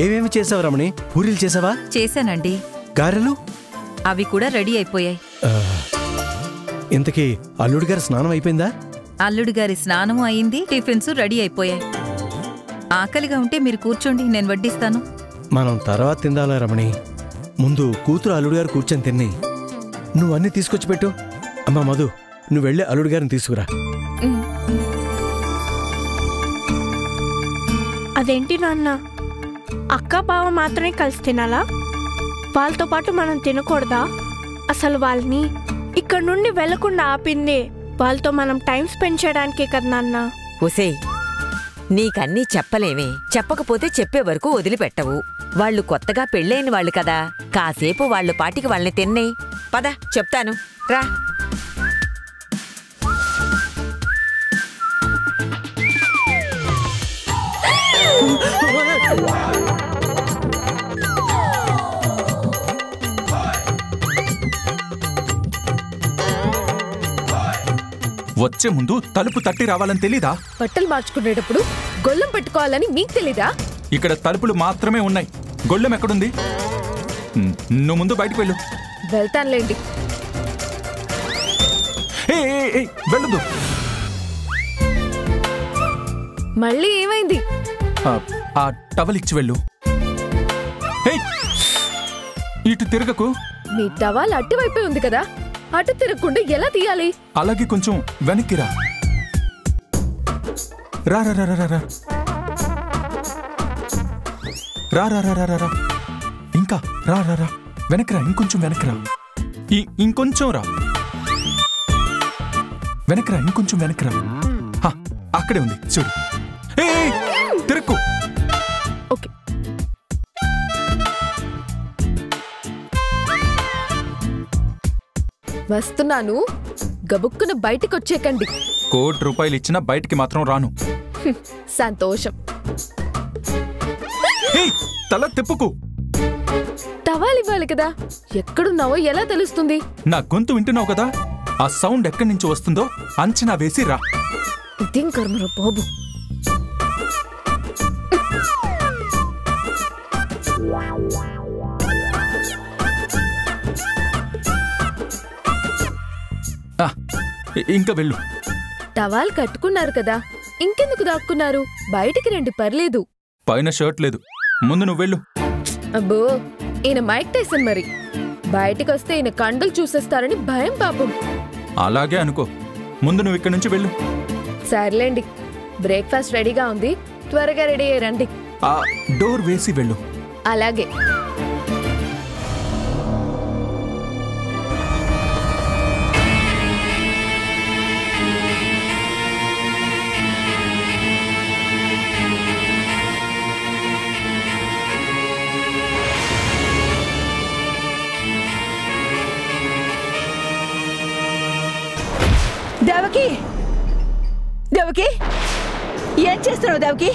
ఏమేమి చేసావు రమణి? పూరీలు చేసావా? చేశానండి. గారెలు? అవి కూడా రెడీ అయిపోయాయి. ఇంతకీ అల్లుడి గారి స్నానం అయిపోయిందా? అల్లుడి గారి స్నానము అయింది, టిఫిన్స్ రెడీ అయిపోయాయి. ఆకలిగా ఉంటే మీరు కూర్చోండి, నేను వడ్డిస్తాను. మనం తర్వాత తిందాలా రమణి? ముందు కూతురు అల్లుడు గారు కూర్చొని తిన్ని. నువ్వు అన్నీ తీసుకొచ్చి పెట్టు. అమ్మా మధు, నువ్వు వెళ్ళి అల్లుడు గారిని తీసుకురా. అదేంటి నాన్న, అక్క బావ మాత్రమే కలిసి తినాలా? వాళ్ళతో పాటు మనం తినకూడదా? అసలు వాళ్ళని ఇక్కడ నుండి వెళ్లకుండా ఆపింది వాళ్ళతో మనం టైం స్పెండ్ చేయడానికే కదా నాన్న. ఒసేయ్, నీకన్నీ చెప్పలేమే. చెప్పకపోతే చెప్పే వరకు వదిలిపెట్టవు. వాళ్ళు కొత్తగా పెళ్ళైన వాళ్ళు కదా, కాసేపు వాళ్ళ పాటికి వాళ్ళని తిన్నే. పద చెప్తాను, రా. వచ్చే ముందు తలుపు తట్టి రావాలని తెలీదా? బట్టలు మార్చుకునేటప్పుడు గొల్లం పెట్టుకోవాలని మీకు తెలీదా? ఇక్కడ తలుపులు మాత్రమే ఉన్నాయి, గొళ్ళెం ఎక్కడుంది? నువ్వు ముందు బయటికి వెళ్ళు. వెళ్తానులేండి. వెళ్ళదు. మళ్ళీ ఏమైంది? ఆ టవల్ ఇచ్చి వెళ్ళు. ఇటు తిరగకు. మీ టవల్ అటువైపే ఉంది కదా, అటు తిరగకుండా ఎలా తీయాలి? అలాగే కొంచెం వెనక్కి రా. రా రా రా రా రా రా రా రా రా. ఇంకా రా రా రా. వెనక్కి రా, ఇంకొంచెం వెనక్కి రా. ఇంకొంచెం రా. వెనక్కి రా, ఇంకొంచెం వెనక్కి రా. అక్కడే ఉంది చూడు. తిరక్కు. ఓకే. వస్తున్నాను, గబుక్కున బయటికి వచ్చేకండి. ₹1,00,00,000 ఇచ్చినా బయటికి మాత్రం రాను. సంతోషం. తల తిప్పుకు. టవాల్ ఇవ్వాలి కదా, ఎక్కడున్నావో ఎలా తెలుస్తుంది? నా గొంతు వింటున్నావు కదా, ఆ సౌండ్ ఎక్కడి నుంచి వస్తుందో అంచనా వేసి రా. ఇదేం కర్మరా బాబు. ఇంకా వెళ్ళు. టవాల్ కట్టుకున్నారు కదా, ఇంకెందుకు దాక్కున్నారు? బయటికి రండి, పర్లేదు. పైన షర్ట్ లేదు, ముందు నువ్వు వెళ్ళు. అబ్బో, ఈయన మైక్ టైసన్ మరి. బయటికి వస్తే ఈయన కండలు చూసేస్తారని భయం పాపం. అలాగే అనుకో, ముందు నువ్వు ఇక్కడి నుంచి వెళ్ళు. సర్లేండి, బ్రేక్ఫాస్ట్ రెడీగా ఉంది, త్వరగా రెడీ అయ్యి రండి. ఆ డోర్ వేసి వెళ్ళు. అలాగే. దేవకి ఏం చేస్తున్నావు దేవకి?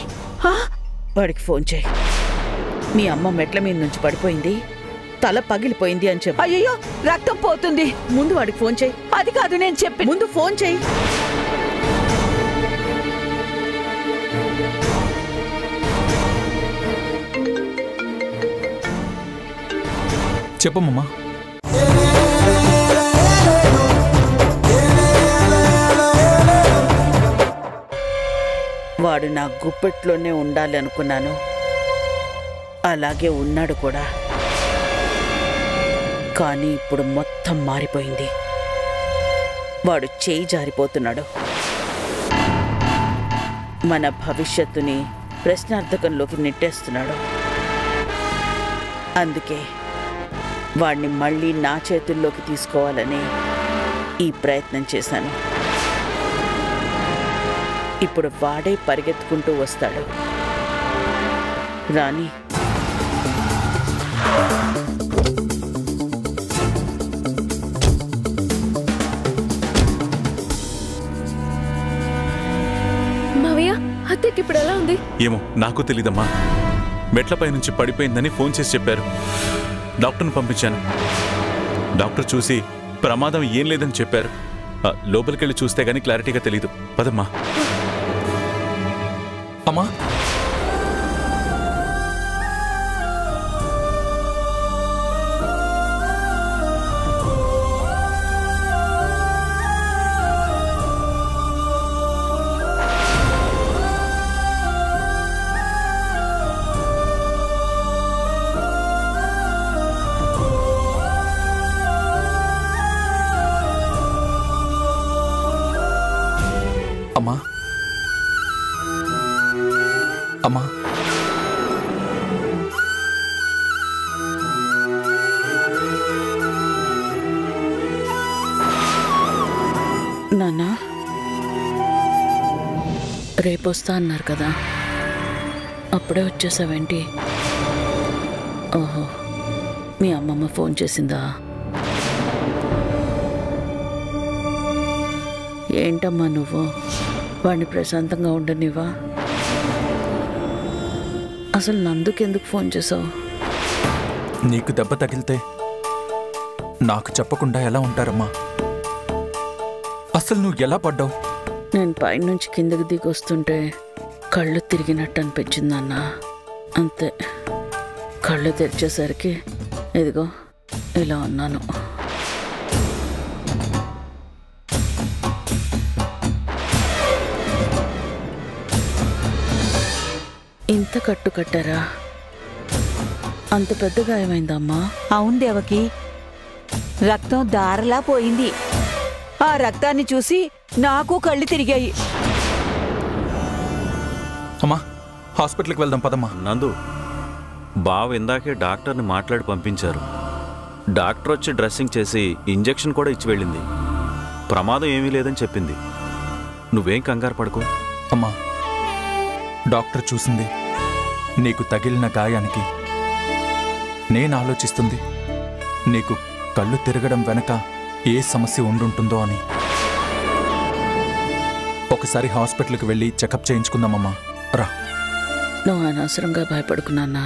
వాడికి ఫోన్ చేయి. మీ అమ్మ మెట్ల మీద నుంచి పడిపోయింది, తల పగిలిపోయింది అని చెప్పు. అయ్యో రక్తం పోతుంది. ముందు వాడికి ఫోన్ చేయి. అది కాదు నేను చెప్పి. ముందు ఫోన్ చేయి. చెప్పమ్మా. వాడు నా గుప్పెట్లోనే ఉండాలి అనుకున్నాను, అలాగే ఉన్నాడు కూడా. కానీ ఇప్పుడు మొత్తం మారిపోయింది. వాడు చేయి జారిపోతున్నాడు. మన భవిష్యత్తుని ప్రశ్నార్థకంలోకి నెట్టేస్తున్నాడు. అందుకే వాడిని మళ్ళీ నా చేతుల్లోకి తీసుకోవాలని ఈ ప్రయత్నం చేశాను. ఇప్పుడు వాడే పరిగెత్తుకుంటూ వస్తాడు. రాణి, మావయ్య అత్తకి ఇప్పుడు ఎలా ఉంది? ఏమో నాకు తెలీదమ్మా. మెట్లపై నుంచి పడిపోయిందని ఫోన్ చేసి చెప్పారు. డాక్టర్ని పంపించాను. డాక్టర్ చూసి ప్రమాదం ఏం లేదని చెప్పారు. లోపలికెళ్ళి చూస్తే గానీ క్లారిటీగా తెలీదు. పదమ్మా. అమ్మా, అమ్మా, అమ్మా. నాన్న, రేపు వస్తా అన్నారు కదా, అప్పుడే వచ్చేసావేంటి? ఓహో, మీ అమ్మమ్మ ఫోన్ చేసిందా? ఏంటమ్మా నువ్వు వాడిని ప్రశాంతంగా ఉండనివా? అసలు నందుకెందుకు ఫోన్ చేసావు? నీకు దెబ్బ తగిలితే నాకు చెప్పకుండా ఎలా ఉంటారమ్మా? అసలు నువ్వు ఎలా పడ్డావు? నేను పైనుంచి కిందకి దిగి వస్తుంటే కళ్ళు తిరిగినట్టు అనిపించింది అన్న. అంతే, కళ్ళు తెరిచేసరికి ఇదిగో ఇలా ఉన్నాను. ఇంత కట్టు కట్టారా? అంత పెద్ద గాయమైందమ్మా? అవును దేవకి, రక్తం దారలా పోయింది. ఆ రక్తాన్ని చూసి నాకు కళ్ళు తిరిగాయి. అమ్మా, హాస్పిటల్కి వెళ్దాం పదమ్మా. నందు, బావ ఇందాకే డాక్టర్ని మాట్లాడి పంపించారు. డాక్టర్ వచ్చి డ్రెస్సింగ్ చేసి ఇంజెక్షన్ కూడా ఇచ్చి వెళ్ళింది. ప్రమాదం ఏమీ లేదని చెప్పింది. నువ్వేం కంగారు పడుకో. అమ్మా, డాక్టర్ చూసింది నీకు తగిలిన గాయానికి. నేను ఆలోచిస్తుంది నీకు కళ్ళు తిరగడం వెనక ఏ సమస్య ఉండుంటుందో అని. ఒకసారి హాస్పిటల్కి వెళ్ళి చెకప్ చేయించుకుందామమ్మా. రా. నువ్వు అనవసరంగా భయపడుకున్నానా?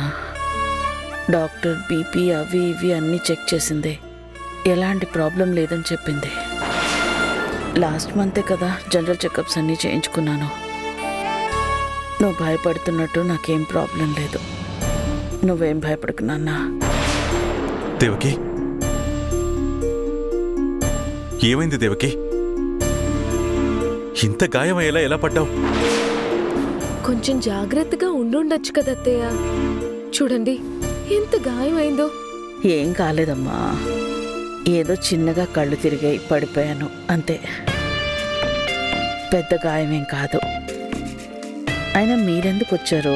డాక్టర్ బీపీ అవి ఇవి అన్నీ చెక్ చేసింది. ఎలాంటి ప్రాబ్లం లేదని చెప్పింది. లాస్ట్ మంతే కదా జనరల్ చెకప్స్ అన్నీ చేయించుకున్నాను. నువ్వు భయపడుతున్నట్టు నాకేం ప్రాబ్లం లేదు. నువ్వేం భయపడుకున్నా? దేవకి, ఏమైంది దేవకి? ఇంత గాయమయ్యేలా ఎలా పడ్డావు? కొంచెం జాగ్రత్తగా ఉండుండొచ్చు కదా అత్తయ్య. చూడండి ఎంత గాయమైందో. ఏం కాలేదమ్మా, ఏదో చిన్నగా కళ్ళు తిరిగాయి, పడిపోయాను అంతే. పెద్ద గాయమేం కాదు. అయినా మీరెందుకు వచ్చారు?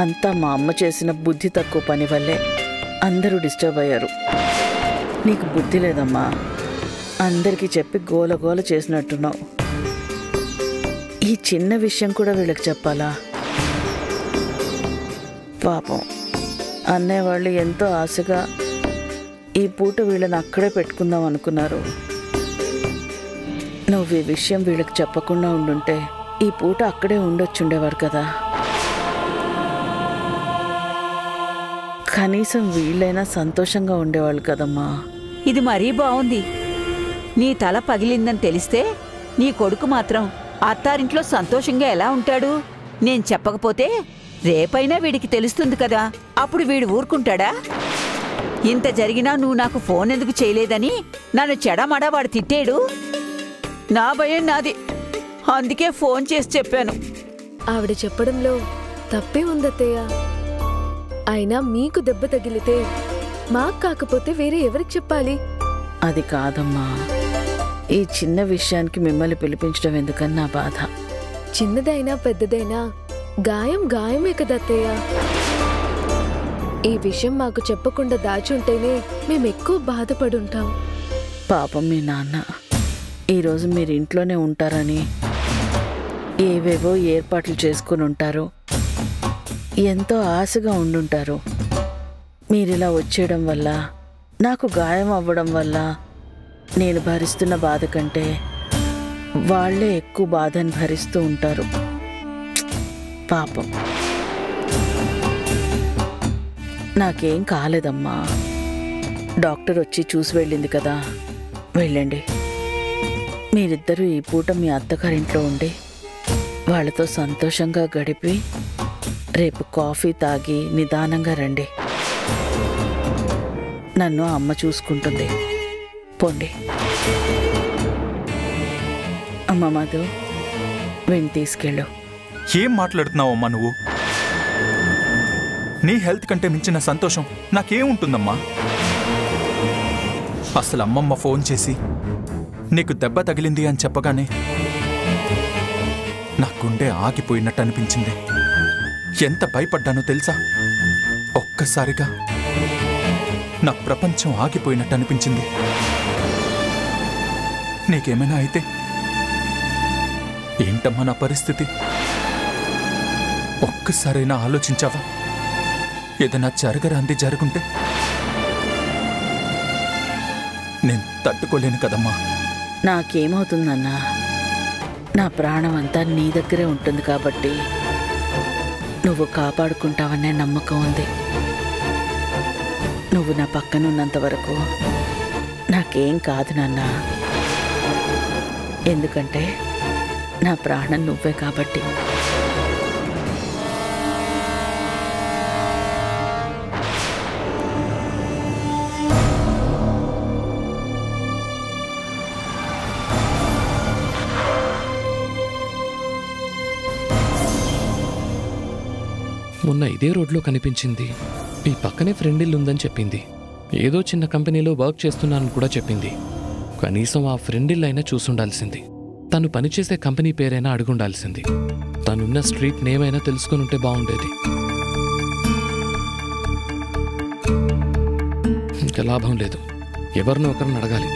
అంతా మా అమ్మ చేసిన బుద్ధి తక్కువ పని వల్లే అందరూ డిస్టర్బ్ అయ్యారు. నీకు బుద్ధి లేదమ్మా, అందరికీ చెప్పి గోలగోల చేసినట్టున్నావు. ఈ చిన్న విషయం కూడా వీళ్ళకి చెప్పాలా? పాపం అన్నయ్య వాళ్ళు ఎంతో ఆశగా ఈ పూట వీళ్ళని అక్కడే పెట్టుకుందాం అనుకున్నారు. నువ్వు ఈ విషయం వీళ్ళకి చెప్పకుండా ఉండుంటే ఈ పూట అక్కడే ఉండొచ్చుండేవారు కదా. కనీసం వీళ్ళైనా సంతోషంగా ఉండేవాళ్ళు కదమ్మా. ఇది మరీ బావుంది. నీ తల పగిలిందని తెలిస్తే నీ కొడుకు మాత్రం అత్తారింట్లో సంతోషంగా ఎలా ఉంటాడు? నేను చెప్పకపోతే రేపైనా వీడికి తెలుస్తుంది కదా, అప్పుడు వీడు ఊరుకుంటాడా? ఇంత జరిగినా నువ్వు నాకు ఫోన్ ఎందుకు చేయలేదని నన్ను చెడమడా వాడు తిట్టాడు. నా భయం నాది, అందుకే ఫోన్ చేసి చెప్పాను. ఆవిడ చెప్పడంలో తప్పే ఉందత్తయ్య. అయినా మీకు దెబ్బ తగిలితే మాకు కాకపోతే వేరే ఎవరికి చెప్పాలి? అది కాదమ్మా, ఈ చిన్న విషయానికి మిమ్మల్ని పిలిపించడం ఎందుకని నా బాధ. చిన్నదైనా పెద్దదైనా గాయం గాయమే కదా అత్తయ్య. ఈ విషయం మాకు చెప్పకుండా దాచుంటేనే మేమెక్కువ బాధపడుంటాం. పాపం మీ నాన్న ఈరోజు మీరు ఇంట్లోనే ఉంటారని ఏవేవో ఏర్పాట్లు చేసుకుని ఉంటారు. ఎంతో ఆశగా ఉండుంటారు. మీరిలా వచ్చేయడం వల్ల, నాకు గాయం అవ్వడం వల్ల నేను భరిస్తున్న బాధ కంటే వాళ్లే ఎక్కువ బాధని భరిస్తూ ఉంటారు. పాపం. నాకేం కాలేదమ్మా. డాక్టర్ వచ్చి చూసి వెళ్ళింది కదా, వెళ్ళండి. మీరిద్దరూ ఈ పూట మీ అత్తగారింట్లో ఉండి వాళ్ళతో సంతోషంగా గడిపి రేపు కాఫీ తాగి నిదానంగా రండి. నన్ను అమ్మ చూసుకుంటుంది. పోండి. అమ్మ మధు, వీణ్ణి తీసుకెళ్ళు. ఏం మాట్లాడుతున్నావమ్మా నువ్వు? నీ హెల్త్ కంటే మించిన సంతోషం నాకేముంటుందమ్మా? అసలు అమ్మమ్మ ఫోన్ చేసి నీకు దెబ్బ తగిలింది అని చెప్పగానే నా గుండె ఆగిపోయినట్టు అనిపించింది. ఎంత భయపడ్డానో తెలుసా? ఒక్కసారిగా నా ప్రపంచం ఆగిపోయినట్టు అనిపించింది. నీకేమైనా అయితే ఏంటమ్మా నా పరిస్థితి? ఒక్కసారైనా ఆలోచించావా? ఏదైనా జరగరాంది జరుగుంటే నేను తట్టుకోలేను కదమ్మా. నాకేమవుతుందన్నా, నా ప్రాణం అంతా నీ దగ్గరే ఉంటుంది కాబట్టి నువ్వు కాపాడుకుంటావనే నమ్మకం ఉంది. నువ్వు నా పక్కనున్నంత వరకు నాకేం కాదు నాన్నా. ఎందుకంటే నా ప్రాణం నువ్వే కాబట్టి. మొన్న ఇదే రోడ్లో కనిపించింది. ఈ పక్కనే ఫ్రెండ్ ఇల్లు ఉందని చెప్పింది. ఏదో చిన్న కంపెనీలో వర్క్ చేస్తున్నానని కూడా చెప్పింది. కనీసం ఆ ఫ్రెండ్ ఇల్లు అయినా చూసుండాల్సింది. తను పనిచేసే కంపెనీ పేరైనా అడుగుండాల్సింది. తనున్న స్ట్రీట్ నేమ్ అయినా తెలుసుకుని ఉంటే బాగుండేది. ఇంకా లాభం లేదు, ఎవరినో ఒకరిని అడగాలి.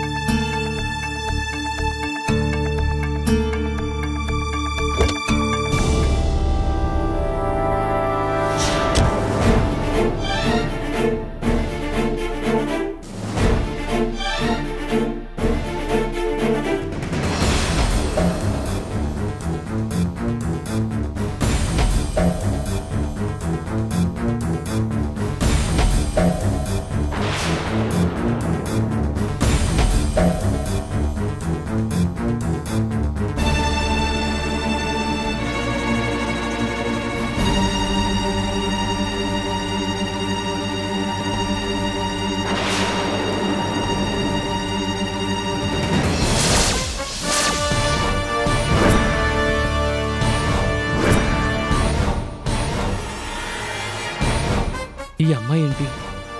ఈ అమ్మాయి ఏంటి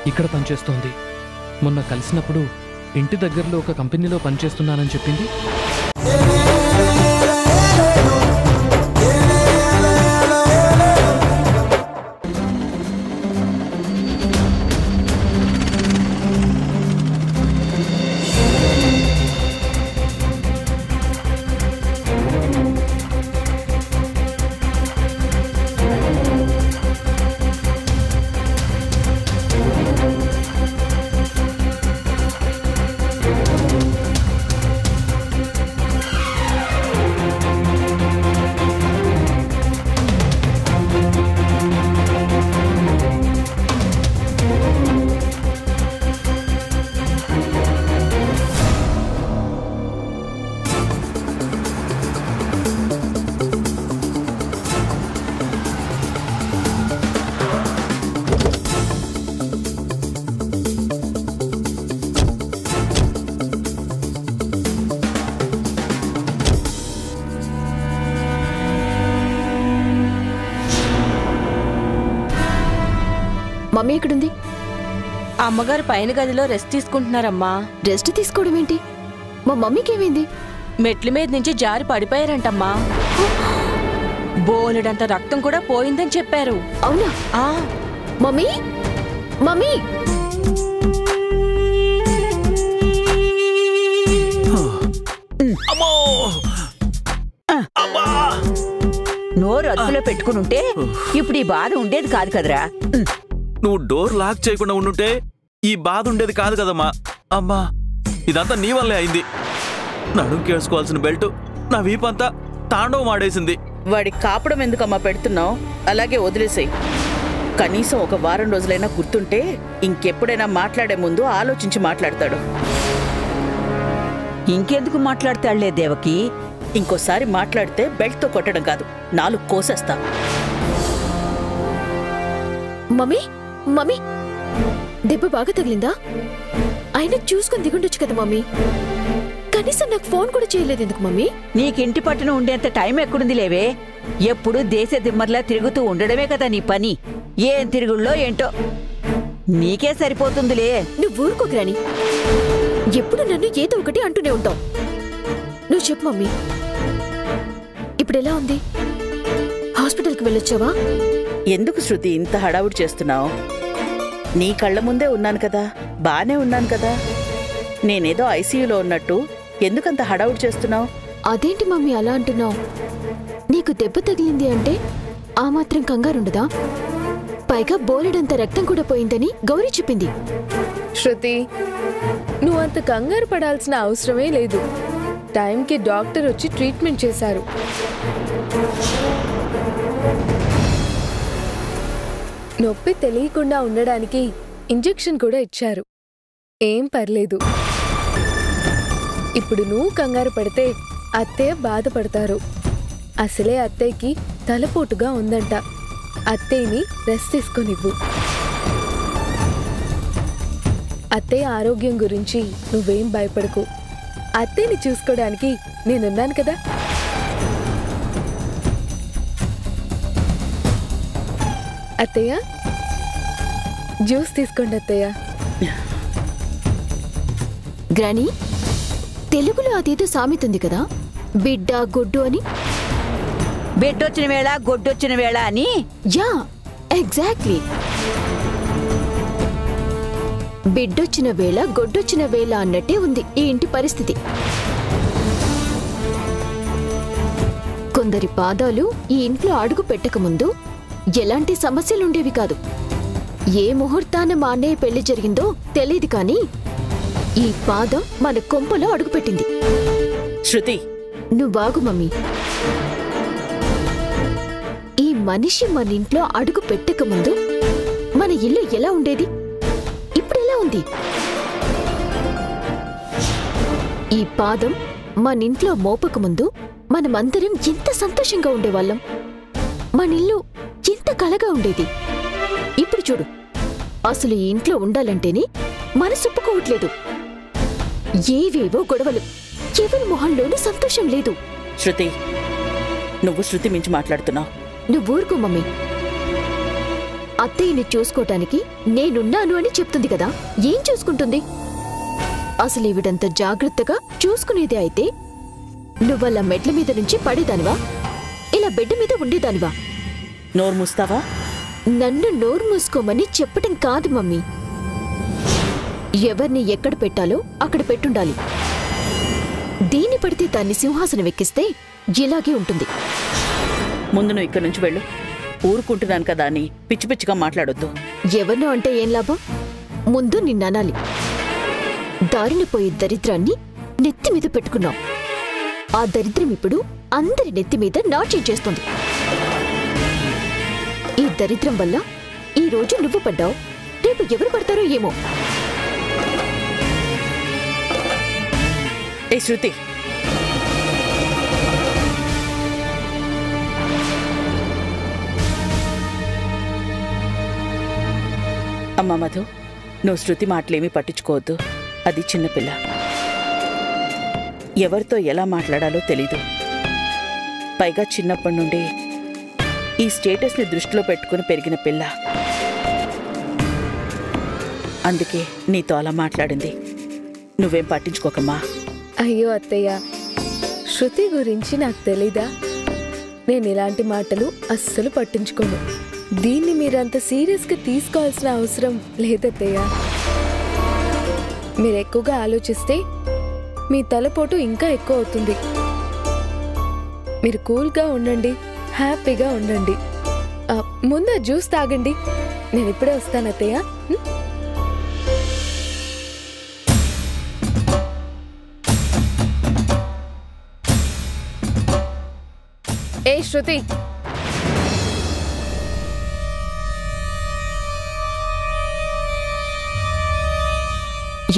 ఇక్కడ పనిచేస్తోంది? మొన్న కలిసినప్పుడు ఇంటి దగ్గరలో ఒక కంపెనీలో పనిచేస్తున్నానని చెప్పింది. మమ్మీ ఎక్కడుంది? అమ్మగారు పైన గదిలో రెస్ట్ తీసుకుంటున్నారమ్మా. రెస్ట్ తీసుకోవడం ఏంటి? మా మమ్మీకి ఏమైంది? మెట్ల మీద నుంచి జారి పడిపోయారంటమ్మా. బోలెడంత రక్తం కూడా పోయిందని చెప్పారు. అవునా? మమ్మీ మమ్మీ నోరు అదుపులో పెట్టుకునుంటే ఇప్పుడు ఈ బాధ ఉండేది కాదు కదరా. నువ్వు డోర్ లాక్ చేయకుండా ఉండుంటే ఈ బాధ ఉండేది కాదు కదమ్మా. అమ్మా, ఇదంతా నీ వల్లే అయింది. నడుంకేసుకోవాల్సిన బెల్ట్ నా వీపంతా తాండవం ఆడేసింది. వాడి కాపడం ఎందుకమ్మా పెడుతున్నావు? అలాగే వదిలేసాయి. కనీసం ఒక వారం రోజులైనా గుర్తుంటే ఇంకెప్పుడైనా మాట్లాడే ముందు ఆలోచించి మాట్లాడతాడు. ఇంకెందుకు మాట్లాడతాడులే దేవకి. ఇంకోసారి మాట్లాడితే బెల్ట్తో కొట్టడం కాదు, 4 కోసేస్తా. మమ్మీ మమ్మీ దెబ్బ బాగా తగిలిందా? అయినా చూసుకుని దిగుండొచ్చు కదా మమ్మీ. కనీసం నాకు ఫోన్ కూడా చేయలేదు ఎందుకు మమ్మీ? నీకింటి పట్టున ఉండేంత టైం ఎక్కడుంది లేవే. ఎప్పుడు దేశ దిమ్మర్లా తిరుగుతూ ఉండడమే కదా నీ పని. ఏం తిరుగుళ్ళో ఏంటో నీకే సరిపోతుందిలే. నువ్వు ఊరుకోగ్రాని, ఎప్పుడు నన్ను ఏదో ఒకటి అంటూనే ఉంటావు. నువ్వు చెప్పు మమ్మీ, ఇప్పుడు ఎలా ఉంది? హాస్పిటల్కి వెళ్ళొచ్చావా? ఎందుకు శృతి ఇంత హడావుడి చేస్తున్నావు? నీ కళ్ళ ముందే ఉన్నాను కదా, బానే ఉన్నాను కదా. నేనేదో ఐసీయూలో ఉన్నట్టు ఎందుకంత హడావుడి చేస్తున్నావు? అదేంటి మమ్మీ అలా అంటున్నావు? నీకు దెబ్బ తగిలింది అంటే ఆ మాత్రం కంగారుండదా? పైగా బోలెడంత రక్తం కూడా పోయిందని గౌరీ చెప్పింది. శృతి, నువ్వు అంత కంగారు పడాల్సిన అవసరమే లేదు. టైంకి డాక్టర్ వచ్చి ట్రీట్మెంట్ చేశారు. నొప్పి తెలియకుండా ఉండడానికి ఇంజెక్షన్ కూడా ఇచ్చారు. ఏం పర్లేదు. ఇప్పుడు నువ్వు కంగారు పడితే అత్తయ్య బాధపడతారు. అసలే అత్తయ్యకి తలపోటుగా ఉందంట. అత్తయ్యని రెస్ట్ తీసుకొనివ్వు. అత్తయ్య ఆరోగ్యం గురించి నువ్వేం భయపడకు. అత్తయ్యని చూసుకోవడానికి నేనున్నాను కదా. అత్తయ్య, జ్యూస్ తీసుకోండి అత్తయ్య. గ్రానీ, తెలుగులో అదేదో సామెతుంది కదా, బిడ్డ గొడ్డు అని. బిడ్డొచ్చిన వేళ గొడ్డొచ్చిన వేళ అని. Yeah, exactly. బిడ్డొచ్చిన వేళ గొడ్డొచ్చిన వేళ అన్నట్టే ఉంది ఈ ఇంటి పరిస్థితి. కొందరి పాదాలు ఈ ఇంట్లో అడుగు పెట్టకముందు ఎలాంటి సమస్యలుండేవి కాదు. ఏ ముహూర్తాన మా అన్నయ్య పెళ్లి జరిగిందో తెలియదు కానీ ఈ పాదం మన కొంపలో అడుగుపెట్టింది. శృతి, నువ్వాగు మమ్మీ. ఈ మనిషి మన ఇంట్లో అడుగు పెట్టకముందు మన ఇల్లు ఎలా ఉండేది, ఇప్పుడెలా ఉంది? ఈ పాదం మన ఇంట్లో మోపకముందు మనమందరం ఎంత సంతోషంగా ఉండేవాళ్ళం. మన ఇల్లు ఎంత కళగా ఉండేది. ఇప్పుడు చూడు, అసలు ఈ ఇంట్లో ఉండాలంటేనే మనసొప్పుకోవట్లేదు. ఏవేవో గొడవలు, ఎవరి మొహంలోనూ సంతోషం లేదు. శృతి, నువ్వు శృతి మించి మాట్లాడుతున్నావు. నువ్వు ఊరుకో మమ్మీ. అత్తయ్యని చూసుకోటానికి నేనున్నాను అని చెప్తుంది కదా, ఏం చూసుకుంటుంది? అసలు ఈవిడంత జాగ్రత్తగా చూసుకునేదే అయితే నువ్వలా మెట్ల మీద నుంచి పడేదానివా? ఇలా బెడ్ మీద ఉండేదానివా? నోరు మూస్తావా? నన్ను నోరు మూసుకోమని చెప్పటం కాదు మమ్మీ. ఎవరిని ఎక్కడ పెట్టాలో అక్కడ పెట్టుండాలి. దీన్ని పడితే దాన్ని సింహాసనం ఎక్కిస్తే ఇలాగే ఉంటుంది. ముందు నువ్వు ఇక్కడి నుంచి వెళ్ళు. ఊరుకుంటున్నాను కదా అని పిచ్చి పిచ్చిగా మాట్లాడొద్దు. ఎవరినో అంటే ఏం లాభం? ముందు నిన్ననాలి. దారిన పోయే దరిద్రాన్ని నెత్తి మీద పెట్టుకున్నావు. ఆ దరిద్రం ఇప్పుడు అందరి నెత్తి మీద నాట్యం చేస్తుంది. ఈ దరిద్రం వల్ల ఈ రోజు నువ్వు పడ్డావు, రేపు ఎవరు పడతారో ఏమో. ఏ శృతి, అమ్మా మధు, నువ్వు శృతి మాటలేమీ పట్టించుకోవద్దు. అది చిన్నపిల్ల, ఎవరితో ఎలా మాట్లాడాలో తెలీదు. పైగా చిన్నప్పటి నుండి ఈ స్టేటస్ని దృష్టిలో పెట్టుకుని పెరిగిన పిల్ల. అందుకే నీతో అలా మాట్లాడింది. నువ్వేం పట్టించుకోకమ్మా. అయ్యో అత్తయ్య, శృతి గురించి నాకు తెలీదా? నేను ఇలాంటి మాటలు అస్సలు పట్టించుకోను. దీన్ని మీరంత సీరియస్గా తీసుకోవాల్సిన అవసరం లేదత్తయ్య. మీరు ఎక్కువగా ఆలోచిస్తే మీ తలపోటు ఇంకా ఎక్కువ అవుతుంది. మీరు కూల్గా ఉండండి, హ్యాపీగా ఉండండి. ముందు జ్యూస్ తాగండి. నేను ఇప్పుడే వస్తాను అత్తయ్య. ఏ శృతి,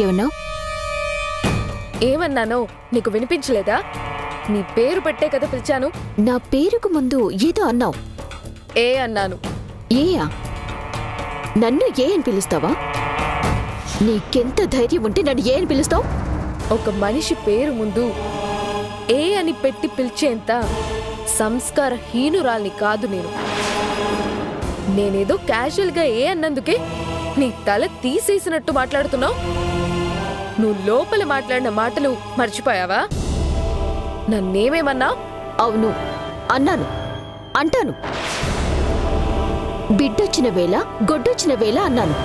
ఏమన్నావు? ఏమన్నానో నీకు వినిపించలేదా? నీ పేరు పెట్టే కదా పిలిచాను. నా పేరుకు ముందు ఏదో అన్నావు. ఏ అన్నాను. ఏయా? నన్ను ఏ అని పిలుస్తావా? నీకెంత ధైర్యం ఉంటే నన్ను ఏ అని పిలుస్తావు? ఒక మనిషి పేరు ముందు ఏ అని పెట్టి పిలిచేంత సంస్కారహీనురాల్ని కాదు నేను. నేనేదో క్యాజువల్గా ఏ అన్నందుకే నీ తల తీసేసినట్టు మాట్లాడుతున్నావు. నువ్వు లోపల మాట్లాడిన మాటలు మర్చిపోయావా? నన్నేమేమన్నా? అవును అన్నాను, అంటాను. బిడ్డొచ్చిన వేళ గొడ్డొచ్చిన వేళ అన్నాను.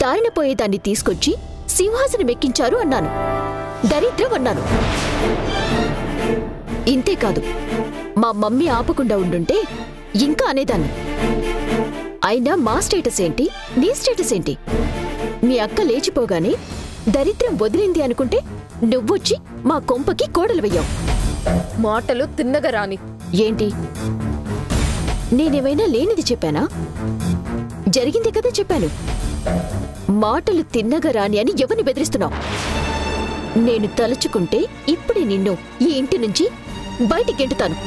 దారిన పోయేదాన్ని తీసుకొచ్చి సింహాసనం ఎక్కించారు అన్నాను. దరిద్రం అన్నాను. ఇంతేకాదు, మా మమ్మీ ఆపకుండా ఉండుంటే ఇంకా అనేదాన్ని. అయినా మా స్టేటస్ ఏంటి, నీ స్టేటస్ ఏంటి? మీ అక్క లేచిపోగానే దరిద్రం వదిలింది అనుకుంటే నువ్వొచ్చి మా కొంపకి కోడలు వెయ్యావు. మాటలు తిన్నగా రాని. ఏంటి, నేనేమైనా లేనిది చెప్పానా? జరిగింది కదా చెప్పాను. మాటలు తిన్నగా రాని అని ఎవరిని బెదిరిస్తున్నావు? నేను తలుచుకుంటే ఇప్పుడే నిన్ను ఈ ఇంటి నుంచి బయటికి ఎంటుతాను.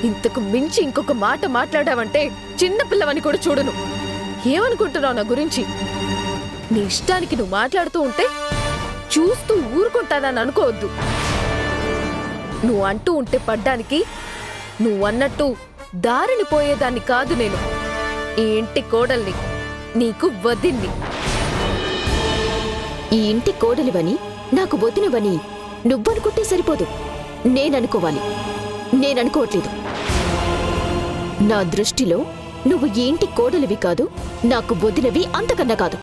ఇంతకు మించి ఇంకొక మాట మాట్లాడావంటే చిన్నపిల్లవని కూడా చూడను. ఏమనుకుంటున్నావు నా గురించి? నీ ఇష్టానికి నువ్వు మాట్లాడుతూ ఉంటే చూస్తూ ఊరుకుంటానని అనుకోవద్దు. నువ్వు అంటూ ఉంటే పడ్డానికి, నువ్వు అన్నట్టు దారిని పోయేదాన్ని కాదు నేను. ఈ ఇంటి కోడల్ని, నీకు వదిన్ని. ఈ ఇంటి కోడలివని, నాకు వదినవని నువ్వనుకుంటే సరిపోదు, నేననుకోవాలి. నేననుకోవట్లేదు. నా దృష్టిలో నువ్వు ఈ ఇంటి కోడలివి కాదు, నాకు వదినవి అంతకన్నా కాదు.